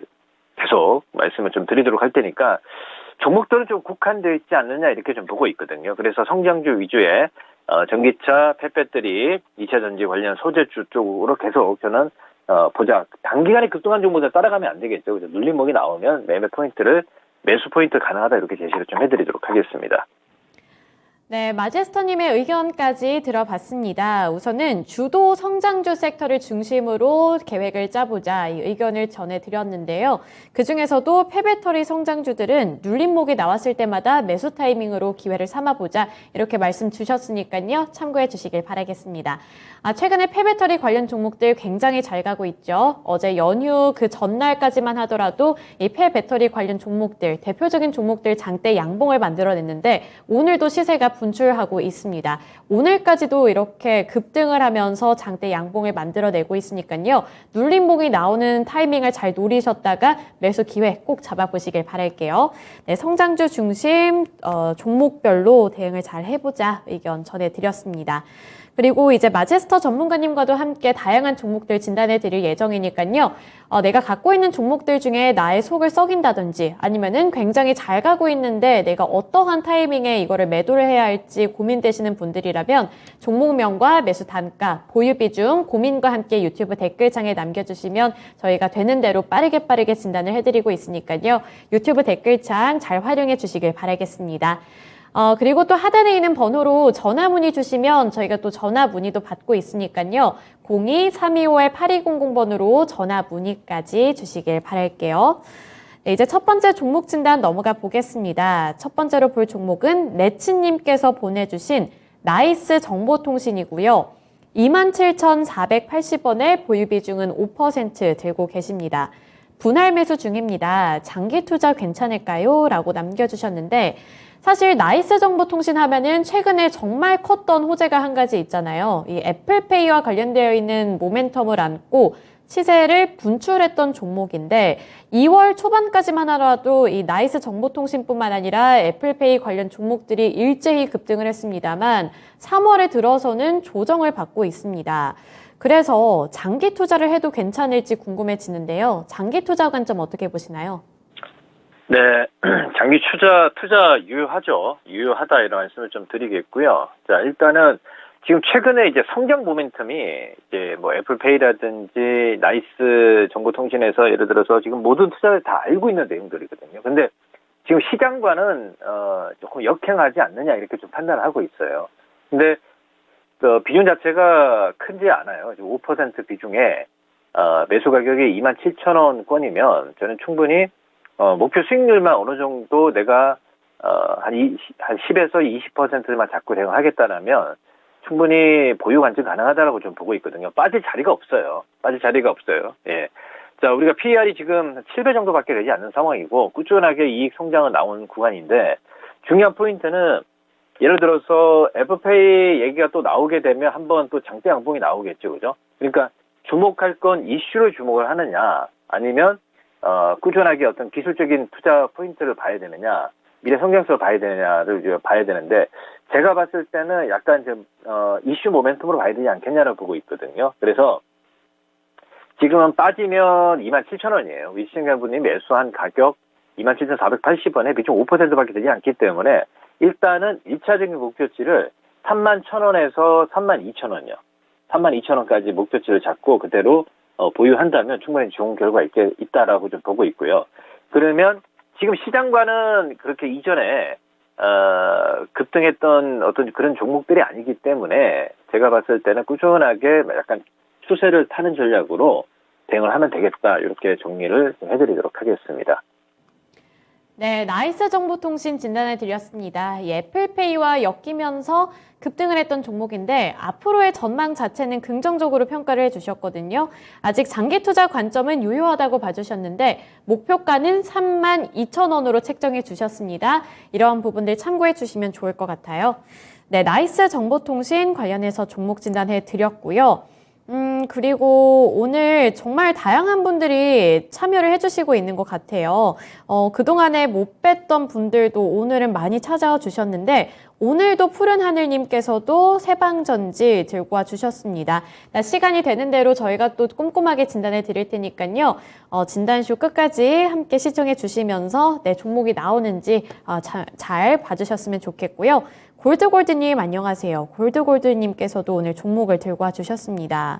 계속 말씀을 좀 드리도록 할 테니까 종목들은 좀 국한되어 있지 않느냐 이렇게 좀 보고 있거든요. 그래서 성장주 위주의 전기차, 펫배터리, 2차 전지 관련 소재주 쪽으로 계속 저는 보자. 단기간에 급등한 종목들 따라가면 안 되겠죠. 그래서 눌림목이 나오면 매수 포인트 가능하다 이렇게 제시를 좀 해드리도록 하겠습니다.
네, 마제스터님의 의견까지 들어봤습니다. 우선은 주도 성장주 섹터를 중심으로 계획을 짜보자 이 의견을 전해드렸는데요. 그중에서도 폐배터리 성장주들은 눌림목이 나왔을 때마다 매수 타이밍으로 기회를 삼아보자 이렇게 말씀 주셨으니까요. 참고해 주시길 바라겠습니다. 최근에 폐배터리 관련 종목들 굉장히 잘 가고 있죠. 어제 연휴 그 전날까지만 하더라도 이 폐배터리 관련 종목들, 대표적인 종목들 장대 양봉을 만들어냈는데 오늘도 시세가 분출하고 있습니다. 오늘까지도 이렇게 급등을 하면서 장대 양봉을 만들어내고 있으니까요. 눌림목이 나오는 타이밍을 잘 노리셨다가 매수 기회 꼭 잡아보시길 바랄게요. 네, 성장주 중심 종목별로 대응을 잘 해보자 의견 전해드렸습니다. 그리고 이제 마제스터 전문가님과도 함께 다양한 종목들 진단해 드릴 예정이니까요. 내가 갖고 있는 종목들 중에 나의 속을 썩인다든지 아니면은 굉장히 잘 가고 있는데 내가 어떠한 타이밍에 이거를 매도를 해야 할지 고민되시는 분들이라면 종목명과 매수 단가, 보유 비중, 고민과 함께 유튜브 댓글창에 남겨주시면 저희가 되는 대로 빠르게 진단을 해드리고 있으니까요. 유튜브 댓글창 잘 활용해 주시길 바라겠습니다. 그리고 또 하단에 있는 번호로 전화 문의 주시면 저희가 또 전화 문의도 받고 있으니까요. 02-325-8200번으로 전화 문의까지 주시길 바랄게요. 네, 이제 첫 번째 종목 진단 넘어가 보겠습니다. 첫 번째로 볼 종목은 레츠님께서 보내주신 나이스 정보통신이고요. 27,480원에 보유 비중은 5% 들고 계십니다. 분할 매수 중입니다. 장기 투자 괜찮을까요? 라고 남겨주셨는데 사실 나이스 정보통신 하면은 최근에 정말 컸던 호재가 한 가지 있잖아요. 이 애플페이와 관련되어 있는 모멘텀을 안고 시세를 분출했던 종목인데 2월 초반까지만 하더라도 이 나이스 정보통신뿐만 아니라 애플페이 관련 종목들이 일제히 급등을 했습니다만 3월에 들어서는 조정을 받고 있습니다. 그래서 장기 투자를 해도 괜찮을지 궁금해지는데요. 장기 투자 관점 어떻게 보시나요?
네, 장기 투자 유효하죠. 유효하다 이런 말씀을 좀 드리겠고요. 자, 일단은 지금 최근에 이제 성장 모멘텀이 이제 애플페이라든지 나이스 정보통신에서 예를 들어서 지금 모든 투자를 다 알고 있는 내용들이거든요. 근데 지금 시장과는 조금 역행하지 않느냐 이렇게 좀 판단하고 있어요. 근데 비중 자체가 크지 않아요. 5% 비중에 매수 가격이 27,000원권이면 저는 충분히 목표 수익률만 어느 정도 내가 한 10에서 20%만 잡고 대응하겠다라면 충분히 보유 관점 가능하다라고 좀 보고 있거든요. 빠질 자리가 없어요. 예. 자, 우리가 PER이 지금 7배 정도밖에 되지 않는 상황이고 꾸준하게 이익 성장은 나오는 구간인데 중요한 포인트는 예를 들어서 애플페이 얘기가 또 나오게 되면 한번 또 장대 양봉이 나오겠죠. 그죠? 그러니까 주목할 건 이슈로 주목을 하느냐 아니면 꾸준하게 어떤 기술적인 투자 포인트를 봐야 되느냐, 미래 성장성을 봐야 되느냐를 이제 봐야 되는데, 제가 봤을 때는 약간 좀, 이슈 모멘텀으로 봐야 되지 않겠냐라고 보고 있거든요. 그래서 지금은 빠지면 27,000원이에요. 우리 시청자분이 매수한 가격 27,480원에 비중 5%밖에 되지 않기 때문에 일단은 1차적인 목표치를 31,000원에서 32,000원이요. 32,000원까지 목표치를 잡고 그대로 보유한다면 충분히 좋은 결과가 있다라고 좀 보고 있고요. 그러면 지금 시장과는 그렇게 이전에 급등했던 어떤 그런 종목들이 아니기 때문에 제가 봤을 때는 꾸준하게 약간 추세를 타는 전략으로 대응을 하면 되겠다. 이렇게 정리를 해드리도록 하겠습니다.
네, 나이스 정보통신 진단을 드렸습니다. 이 애플페이와 엮이면서 급등을 했던 종목인데 앞으로의 전망 자체는 긍정적으로 평가를 해주셨거든요. 아직 장기 투자 관점은 유효하다고 봐주셨는데 목표가는 32,000원으로 책정해 주셨습니다. 이러한 부분들 참고해 주시면 좋을 것 같아요. 네, 나이스 정보통신 관련해서 종목 진단해 드렸고요. 그리고 오늘 정말 다양한 분들이 참여를 해주시고 있는 것 같아요. 그동안에 못 뵀던 분들도 오늘은 많이 찾아와 주셨는데, 오늘도 푸른 하늘님께서도 세방전지 들고 와 주셨습니다. 시간이 되는 대로 저희가 또 꼼꼼하게 진단해 드릴 테니까요. 진단쇼 끝까지 함께 시청해 주시면서 네, 종목이 나오는지 잘 봐주셨으면 좋겠고요. 골드골드님 안녕하세요. 골드골드님께서도 오늘 종목을 들고 와주셨습니다.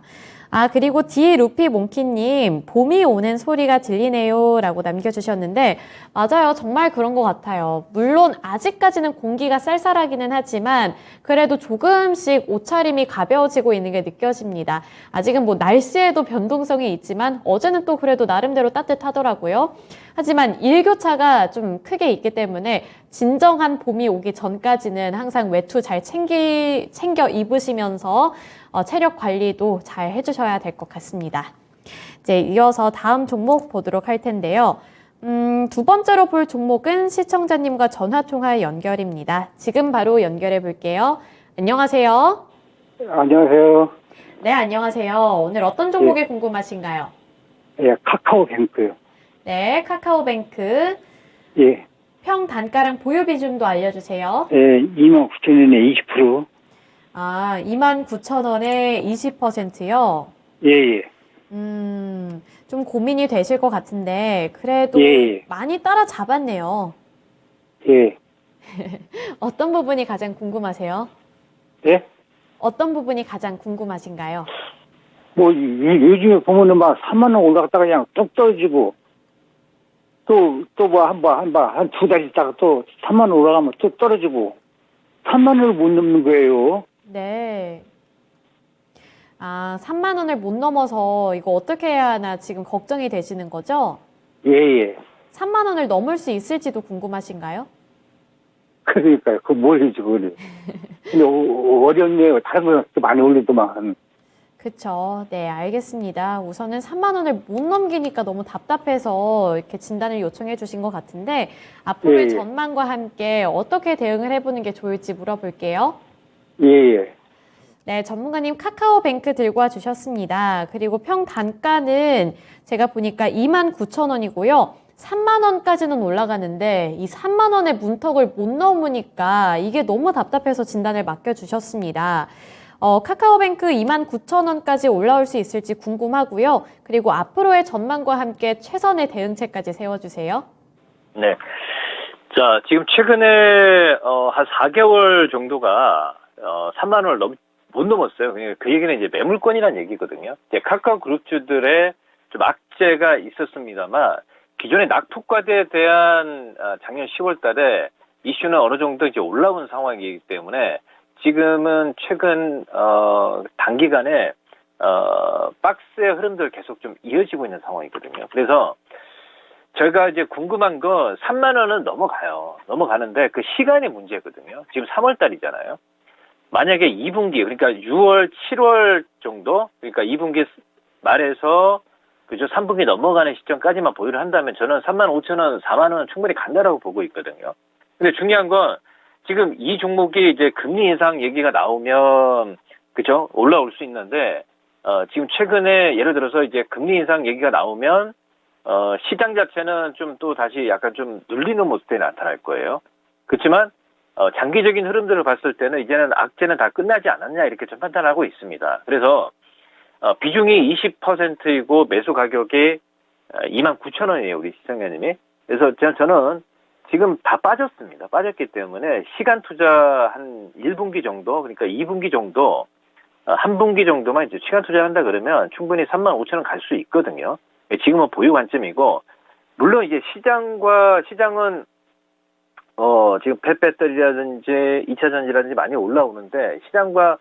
그리고 디루피몽키님 봄이 오는 소리가 들리네요 라고 남겨주셨는데 맞아요. 정말 그런 것 같아요. 물론 아직까지는 공기가 쌀쌀하기는 하지만 그래도 조금씩 옷차림이 가벼워지고 있는 게 느껴집니다. 아직은 뭐 날씨에도 변동성이 있지만 어제는 또 그래도 나름대로 따뜻하더라고요. 하지만 일교차가 좀 크게 있기 때문에 진정한 봄이 오기 전까지는 항상 외투 잘 챙겨 입으시면서 체력 관리도 잘 해주셔야 될 것 같습니다. 이제 이어서 다음 종목 보도록 할 텐데요. 두 번째로 볼 종목은 시청자님과 전화통화 연결입니다. 지금 바로 연결해 볼게요. 안녕하세요.
안녕하세요.
네, 안녕하세요. 오늘 어떤 종목이 궁금하신가요?
예, 카카오뱅크요.
네, 카카오뱅크.
예,
평 단가랑 보유 비중도 알려주세요.
예, 29,000원에 20%.
29,000원에 20%요?
예, 예.
좀 고민이 되실 것 같은데, 그래도
예.
많이 따라잡았네요.
예.
어떤 부분이 가장 궁금하세요?
예?
어떤 부분이 가장 궁금하신가요?
뭐, 요즘에 보면은 막 3만원 올라갔다가 그냥 뚝 떨어지고, 또 뭐 한 두 달 있다가 또 3만원 올라가면 또 떨어지고, 3만원을 못 넘는 거예요.
네. 3만 원을 못 넘어서 이거 어떻게 해야 하나 지금 걱정이 되시는 거죠?
예, 예.
3만 원을 넘을 수 있을지도 궁금하신가요?
그러니까요. 뭘 해지, 그거를. 근데 어렵네요. 다른 거는 또 많이 올리더만.
그쵸. 네, 알겠습니다. 우선은 3만 원을 못 넘기니까 너무 답답해서 이렇게 진단을 요청해 주신 것 같은데 앞으로의
예.
전망과 함께 어떻게 대응을 해보는 게 좋을지 물어볼게요.
예, 예.
네, 전문가님 카카오뱅크 들고 와 주셨습니다. 그리고 평 단가는 제가 보니까 29,000원이고요. 3만 원까지는 올라가는데 이 3만 원의 문턱을 못 넘으니까 이게 너무 답답해서 진단을 맡겨주셨습니다. 카카오뱅크 29,000원까지 올라올 수 있을지 궁금하고요. 그리고 앞으로의 전망과 함께 최선의 대응책까지 세워주세요.
네. 자, 지금 최근에, 한 4개월 정도가, 3만 원을 못 넘었어요. 그 얘기는 이제 매물권이라는 얘기거든요. 이제 카카오 그룹주들의 좀 악재가 있었습니다만, 기존의 낙폭과대에 대한 작년 10월 달에 이슈는 어느 정도 이제 올라온 상황이기 때문에 지금은 최근, 단기간에, 박스의 흐름들 계속 좀 이어지고 있는 상황이거든요. 그래서 저희가 이제 궁금한 건 3만 원은 넘어가요. 넘어가는데 그 시간의 문제거든요. 지금 3월 달이잖아요. 만약에 2분기, 그러니까 6월, 7월 정도, 그러니까 2분기 말에서 그죠 3분기 넘어가는 시점까지만 보유를 한다면 저는 35,000원, 4만 원은 충분히 간다라고 보고 있거든요. 근데 중요한 건 지금 이 종목이 이제 금리 인상 얘기가 나오면 그죠 올라올 수 있는데 지금 최근에 예를 들어서 이제 금리 인상 얘기가 나오면 시장 자체는 좀 또 다시 약간 좀 눌리는 모습이 나타날 거예요. 그렇지만 장기적인 흐름들을 봤을 때는 이제는 악재는 다 끝나지 않았냐 이렇게 좀 판단하고 있습니다. 그래서 비중이 20%이고 매수 가격이 29,000원이에요, 우리 시청자님이. 그래서 저는 지금 다 빠졌습니다. 빠졌기 때문에 시간 투자 한 1분기 정도, 그러니까 2분기 정도, 한 분기 정도만 이제 시간 투자를 한다 그러면 충분히 35,000원 갈 수 있거든요. 지금은 보유 관점이고, 물론 이제 시장은 지금 펫배터리라든지 2차 전지라든지 많이 올라오는데 시장과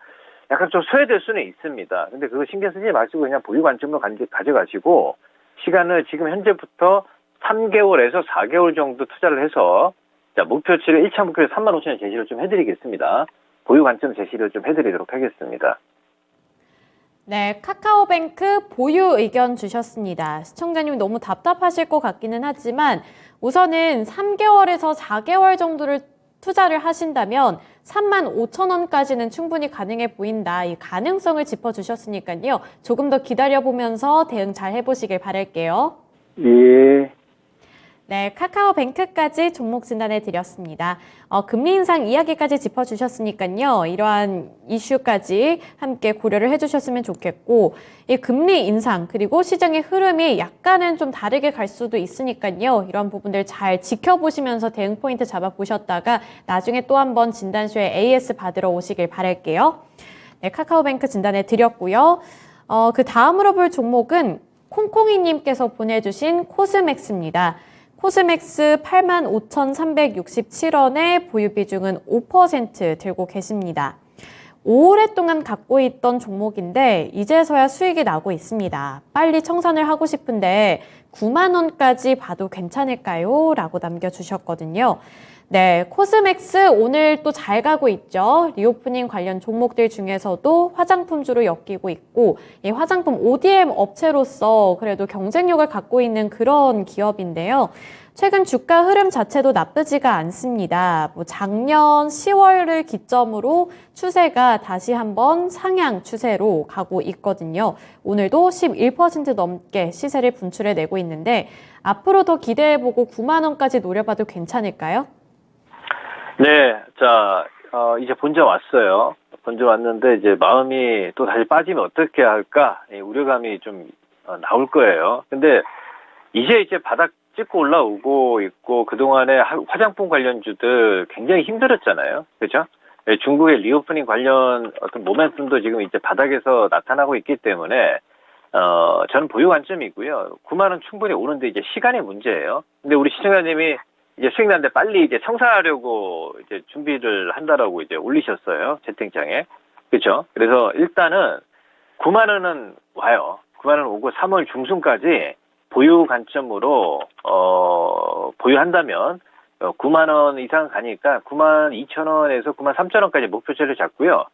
약간 좀 소외될 수는 있습니다. 근데 그거 신경 쓰지 마시고 그냥 보유 관점으로 가져가시고 시간을 지금 현재부터 3개월에서 4개월 정도 투자를 해서 자, 목표치를 1차 목표를 35,000원 제시를 좀 해드리겠습니다. 보유 관점 제시를 좀 해드리도록 하겠습니다.
네, 카카오뱅크 보유 의견 주셨습니다. 시청자님 너무 답답하실 것 같기는 하지만 우선은 3개월에서 4개월 정도를 투자를 하신다면 35,000원까지는 충분히 가능해 보인다. 이 가능성을 짚어주셨으니까요. 조금 더 기다려보면서 대응 잘 해보시길 바랄게요.
예.
네, 카카오뱅크까지 종목 진단해 드렸습니다. 금리 인상 이야기까지 짚어주셨으니까요. 이러한 이슈까지 함께 고려를 해주셨으면 좋겠고, 이 금리 인상 그리고 시장의 흐름이 약간은 좀 다르게 갈 수도 있으니까요. 이런 부분들 잘 지켜보시면서 대응 포인트 잡아보셨다가 나중에 또 한번 진단쇼에 AS 받으러 오시길 바랄게요. 네, 카카오뱅크 진단해 드렸고요. 그 다음으로 볼 종목은 콩콩이님께서 보내주신 코스맥스입니다. 코스맥스 85,367원에 보유 비중은 5% 들고 계십니다. 오랫동안 갖고 있던 종목인데 이제서야 수익이 나고 있습니다. 빨리 청산을 하고 싶은데 9만 원까지 봐도 괜찮을까요? 라고 남겨주셨거든요. 네, 코스맥스 오늘 또 잘 가고 있죠. 리오프닝 관련 종목들 중에서도 화장품주로 엮이고 있고 이 화장품 ODM 업체로서 그래도 경쟁력을 갖고 있는 그런 기업인데요. 최근 주가 흐름 자체도 나쁘지가 않습니다. 작년 10월을 기점으로 추세가 다시 한번 상향 추세로 가고 있거든요. 오늘도 11% 넘게 시세를 분출해내고 있는데 앞으로 더 기대해보고 9만 원까지 노려봐도 괜찮을까요?
네, 자, 이제 본전 왔어요. 본전 왔는데 이제 마음이 또 다시 빠지면 어떻게 할까? 우려감이 좀 나올 거예요. 근데 이제 바닥 찍고 올라오고 있고 그동안에 화장품 관련주들 굉장히 힘들었잖아요. 그렇죠? 중국의 리오프닝 관련 어떤 모멘텀도 지금 이제 바닥에서 나타나고 있기 때문에 저는 보유 관점이고요. 9만 원 충분히 오는데 이제 시간의 문제예요. 근데 우리 시청자님이 이제 수익 나는데 빨리 이제 청산하려고 이제 준비를 한다라고 이제 올리셨어요. 채팅창에. 그렇죠? 그래서 일단은 9만 원은 와요. 9만 원 오고 3월 중순까지 보유 관점으로 보유한다면 9만 원 이상 가니까 9만 2천 원에서 9만 3천 원까지 목표치를 잡고요.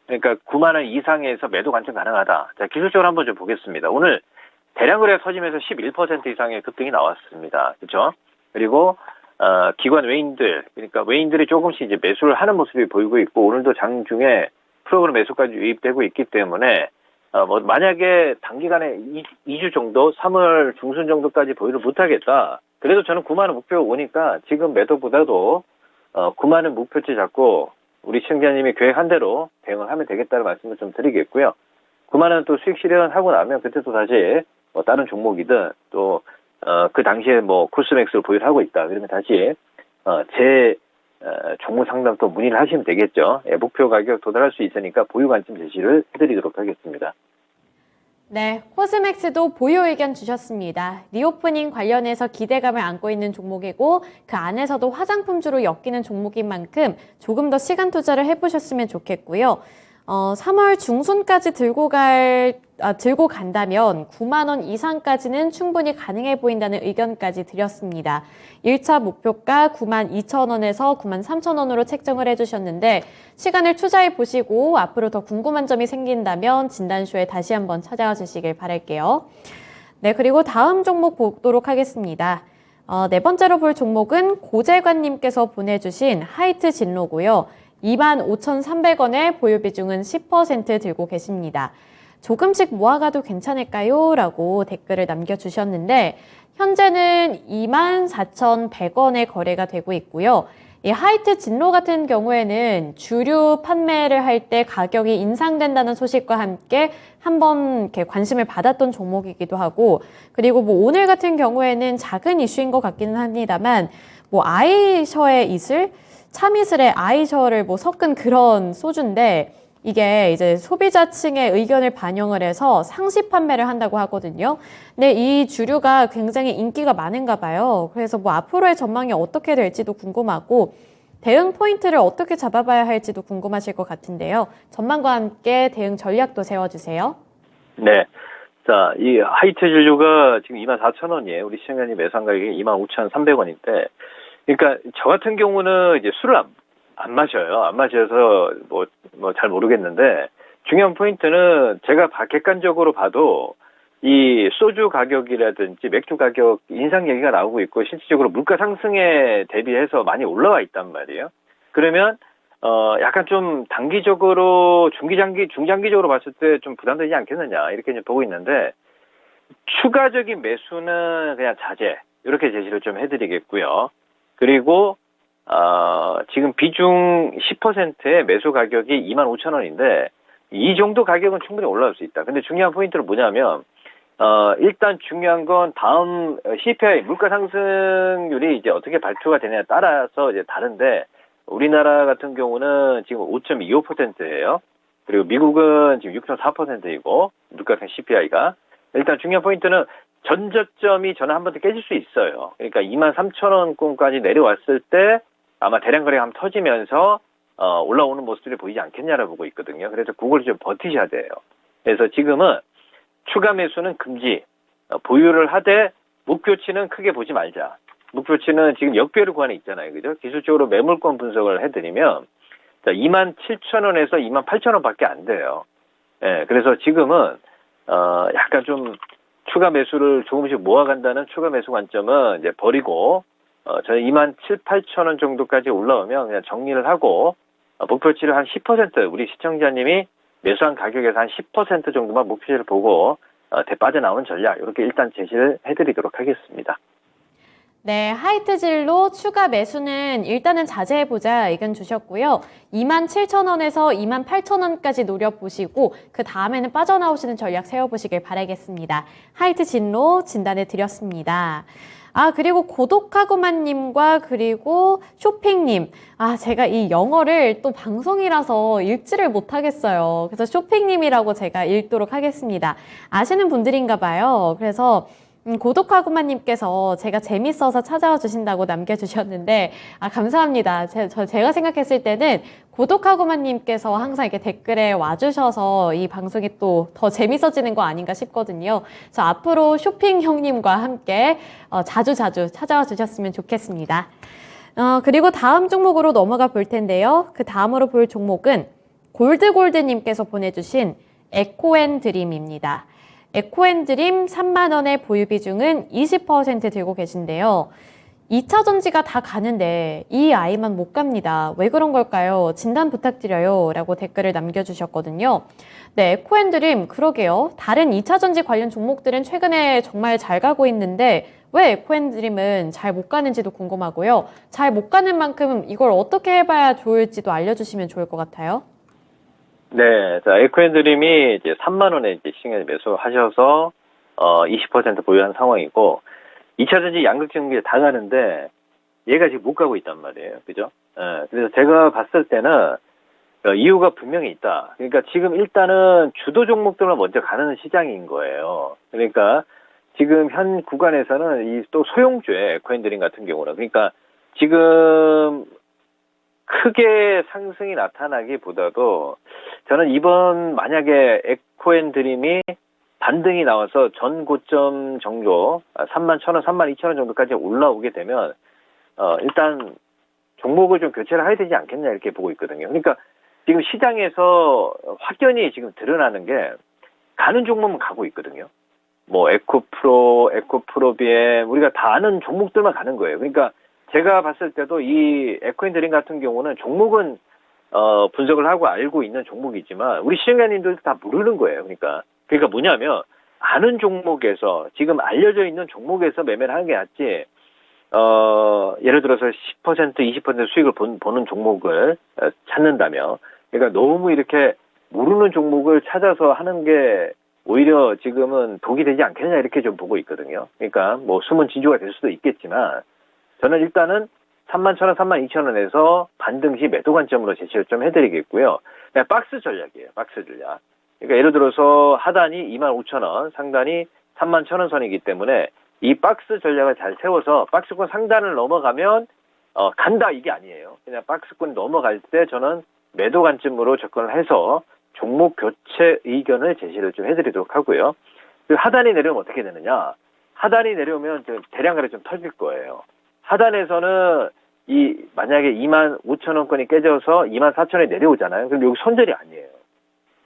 그러니까 9만 원 이상에서 매도 관점 가능하다. 자, 기술적으로 한번 좀 보겠습니다. 오늘 대량 거래 터지면서 11% 이상의 급등이 나왔습니다. 그렇죠? 그리고 기관 외인들, 그러니까 외인들이 조금씩 이제 매수를 하는 모습이 보이고 있고 오늘도 장중에 프로그램 매수까지 유입되고 있기 때문에 만약에 단기간에 2주 정도, 3월 중순 정도까지 보유를 못하겠다. 그래도 저는 9만 원 목표 오니까 지금 매도보다도 9만 원 목표치 잡고 우리 시청자님이 계획한 대로 대응을 하면 되겠다는 말씀을 좀 드리겠고요. 9만 원 또 수익 실현하고 나면 그때 또 다시 다른 종목이든 또 그 당시에 코스맥스로 보유를 하고 있다. 그러면 다시 제 종목 상담 또 문의를 하시면 되겠죠. 예, 목표 가격 도달할 수 있으니까 보유 관점 제시를 해드리도록 하겠습니다.
네, 코스맥스도 보유 의견 주셨습니다. 리오프닝 관련해서 기대감을 안고 있는 종목이고 그 안에서도 화장품주로 엮이는 종목인 만큼 조금 더 시간 투자를 해보셨으면 좋겠고요. 3월 중순까지 들고 간다면 9만 원 이상까지는 충분히 가능해 보인다는 의견까지 드렸습니다. 1차 목표가 9만 2천 원에서 9만 3천 원으로 책정을 해주셨는데 시간을 투자해 보시고 앞으로 더 궁금한 점이 생긴다면 진단쇼에 다시 한번 찾아와 주시길 바랄게요. 네, 그리고 다음 종목 보도록 하겠습니다. 네 번째로 볼 종목은 고재관님께서 보내주신 하이트 진로고요. 25,300원의 보유 비중은 10% 들고 계십니다. 조금씩 모아가도 괜찮을까요? 라고 댓글을 남겨주셨는데 현재는 24,100원에 거래가 되고 있고요. 이 하이트 진로 같은 경우에는 주류 판매를 할 때 가격이 인상된다는 소식과 함께 한번 이렇게 관심을 받았던 종목이기도 하고, 그리고 뭐 오늘 같은 경우에는 작은 이슈인 것 같기는 합니다만, 뭐 아이셔의 이슬, 참이슬의 아이셔를 뭐 섞은 그런 소주인데, 이게 이제 소비자층의 의견을 반영을 해서 상시 판매를 한다고 하거든요. 근데 이 주류가 굉장히 인기가 많은가 봐요. 그래서 뭐 앞으로의 전망이 어떻게 될지도 궁금하고 대응 포인트를 어떻게 잡아봐야 할지도 궁금하실 것 같은데요. 전망과 함께 대응 전략도 세워주세요.
네. 자, 이 하이트 진료가 지금 24,000원이에요. 우리 시청자님 매수한 가격이 25,300원인데, 그러니까 저 같은 경우는 이제 술을 안 마셔요. 안 마셔서 뭐 잘 모르겠는데, 중요한 포인트는 제가 객관적으로 봐도 이 소주 가격이라든지 맥주 가격 인상 얘기가 나오고 있고, 실질적으로 물가 상승에 대비해서 많이 올라와 있단 말이에요. 그러면 약간 좀 단기적으로 중장기적으로 봤을 때 좀 부담되지 않겠느냐 이렇게 이제 보고 있는데, 추가적인 매수는 그냥 자제 이렇게 제시를 좀 해드리겠고요. 그리고 지금 비중 10%의 매수 가격이 25,000원인데 이 정도 가격은 충분히 올라올 수 있다. 근데 중요한 포인트는 뭐냐면 일단 중요한 건 다음 CPI 물가 상승률이 이제 어떻게 발표가 되냐에 따라서 이제 다른데, 우리나라 같은 경우는 지금 5.25%예요. 그리고 미국은 지금 6.4%이고 물가 상승 CPI가 일단 중요한 포인트는 전저점이 저는 한 번 더 깨질 수 있어요. 그러니까 23,000원권까지 내려왔을 때 아마 대량 거래가 한번 터지면서 올라오는 모습들이 보이지 않겠냐라고 보고 있거든요. 그래서 그걸 좀 버티셔야 돼요. 그래서 지금은 추가 매수는 금지, 보유를 하되 목표치는 크게 보지 말자. 목표치는 지금 역배열 구간에 있잖아요. 그죠? 기술적으로 매물권 분석을 해드리면 27,000원에서 28,000원밖에 안 돼요. 예, 그래서 지금은 약간 좀 추가 매수를 조금씩 모아간다는 추가 매수 관점은 이제 버리고, 저는 27,000~28,000원 정도까지 올라오면 그냥 정리를 하고, 목표치를 한 10%, 우리 시청자님이 매수한 가격에서 한 10% 정도만 목표치를 보고, 빠져나오는 전략, 이렇게 일단 제시를 해드리도록 하겠습니다.
네, 하이트 진로 추가 매수는 일단은 자제해보자 의견 주셨고요. 27,000원에서 28,000원까지 노려보시고 그 다음에는 빠져나오시는 전략 세워보시길 바라겠습니다. 하이트 진로 진단해 드렸습니다. 그리고 고독하구만님과 그리고 쇼핑님. 제가 이 영어를 또 방송이라서 읽지를 못하겠어요. 그래서 쇼핑님이라고 제가 읽도록 하겠습니다. 아시는 분들인가 봐요. 그래서 고독하구만님께서 제가 재밌어서 찾아와 주신다고 남겨주셨는데, 감사합니다. 제가 생각했을 때는 고독하구만님께서 항상 이렇게 댓글에 와주셔서 이 방송이 또 더 재밌어지는 거 아닌가 싶거든요. 그래서 앞으로 쇼핑 형님과 함께 자주 찾아와 주셨으면 좋겠습니다. 그리고 다음 종목으로 넘어가 볼 텐데요. 그 다음으로 볼 종목은 골드님께서 보내주신 에코앤드림입니다. 에코앤드림 3만원의 보유 비중은 20% 들고 계신데요. 2차 전지가 다 가는데 이 아이만 못 갑니다. 왜 그런 걸까요? 진단 부탁드려요. 라고 댓글을 남겨주셨거든요. 네, 에코앤드림 그러게요. 다른 2차 전지 관련 종목들은 최근에 정말 잘 가고 있는데 왜 에코앤드림은 잘 못 가는지도 궁금하고요. 잘 못 가는 만큼 이걸 어떻게 해봐야 좋을지도 알려주시면 좋을 것 같아요.
네, 자, 에코앤드림이 이제 3만원에 이제 시중에 매수하셔서, 20% 보유한 상황이고, 2차 전지 양극재공개 다 가는데, 얘가 지금 못 가고 있단 말이에요. 그죠? 그래서 제가 봤을 때는, 이유가 분명히 있다. 그러니까 지금 일단은 주도 종목들만 먼저 가는 시장인 거예요. 그러니까 지금 현 구간에서는 이 또 소형주의 에코앤드림 같은 경우는, 그러니까 지금 크게 상승이 나타나기보다도 저는 이번 만약에 에코앤드림이 반등이 나와서 전 고점 정도 31,000원, 32,000원 정도까지 올라오게 되면 일단 종목을 좀 교체를 해야 되지 않겠냐 이렇게 보고 있거든요. 그러니까 지금 시장에서 확연히 지금 드러나는 게 가는 종목은 가고 있거든요. 뭐 에코프로, 에코프로비엠 우리가 다 아는 종목들만 가는 거예요. 그러니까 제가 봤을 때도 이 에코앤드림 같은 경우는 종목은 분석을 하고 알고 있는 종목이지만 우리 시청자님들도 다 모르는 거예요. 그러니까 그러니까 뭐냐면 아는 종목에서 지금 알려져 있는 종목에서 매매를 하는 게 낫지. 예를 들어서 10% 20% 수익을 보는 종목을 찾는다면, 그러니까 너무 이렇게 모르는 종목을 찾아서 하는 게 오히려 지금은 독이 되지 않겠냐 이렇게 좀 보고 있거든요. 그러니까 뭐 숨은 진주가 될 수도 있겠지만 저는 일단은 31,000원, 32,000원에서 반등 시 매도 관점으로 제시를 좀 해드리겠고요. 그냥 박스 전략이에요. 박스 전략. 그러니까 예를 들어서 하단이 25,000원, 상단이 31,000원 선이기 때문에 이 박스 전략을 잘 세워서 박스권 상단을 넘어가면 간다 이게 아니에요. 그냥 박스권 넘어갈 때 저는 매도 관점으로 접근을 해서 종목 교체 의견을 제시를 좀 해드리도록 하고요. 그 하단이 내려오면 어떻게 되느냐? 하단이 내려오면 대량가를 좀 터질 거예요. 하단에서는 만약에 25,000원권이 깨져서 24,000원이 내려오잖아요. 그럼 여기 손절이 아니에요.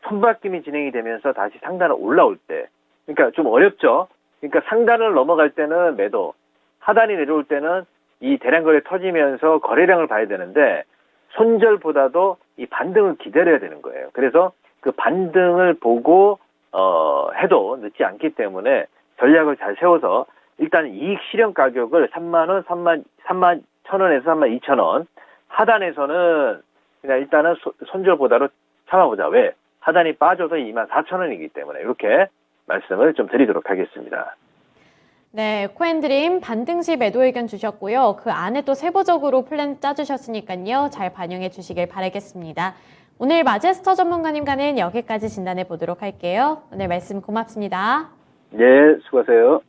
손바뀜이 진행이 되면서 다시 상단을 올라올 때, 그러니까 좀 어렵죠. 그러니까 상단을 넘어갈 때는 매도, 하단이 내려올 때는 이 대량거래 터지면서 거래량을 봐야 되는데 손절보다도 이 반등을 기다려야 되는 거예요. 그래서 그 반등을 보고 해도 늦지 않기 때문에 전략을 잘 세워서 일단 이익 실현 가격을 30,000원, 31,000원에서 32,000원, 하단에서는 그냥 일단은 손절보다로 참아보자. 왜? 하단이 빠져서 24,000원이기 때문에 이렇게 말씀을 좀 드리도록 하겠습니다.
네, 코엔드림 반등 시 매도 의견 주셨고요. 그 안에 또 세부적으로 플랜 짜주셨으니까요. 잘 반영해 주시길 바라겠습니다. 오늘 마제스터 전문가님과는 여기까지 진단해 보도록 할게요. 오늘 말씀 고맙습니다.
네, 수고하세요.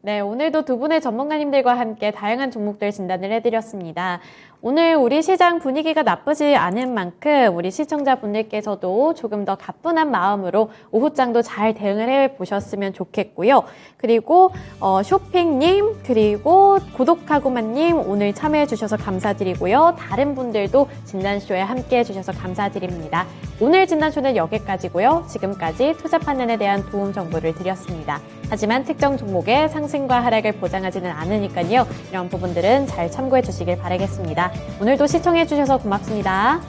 네, 오늘도 두 분의 전문가님들과 함께 다양한 종목들 진단을 해드렸습니다. 오늘 우리 시장 분위기가 나쁘지 않은 만큼 우리 시청자분들께서도 조금 더 가뿐한 마음으로 오후장도 잘 대응을 해보셨으면 좋겠고요. 그리고 쇼핑님 그리고 구독하고만님 오늘 참여해주셔서 감사드리고요. 다른 분들도 진단쇼에 함께해 주셔서 감사드립니다. 오늘 진단쇼는 여기까지고요. 지금까지 투자 판단에 대한 도움 정보를 드렸습니다. 하지만 특정 종목의 상승과 하락을 보장하지는 않으니까요. 이런 부분들은 잘 참고해 주시길 바라겠습니다. 오늘도 시청해 주셔서 고맙습니다.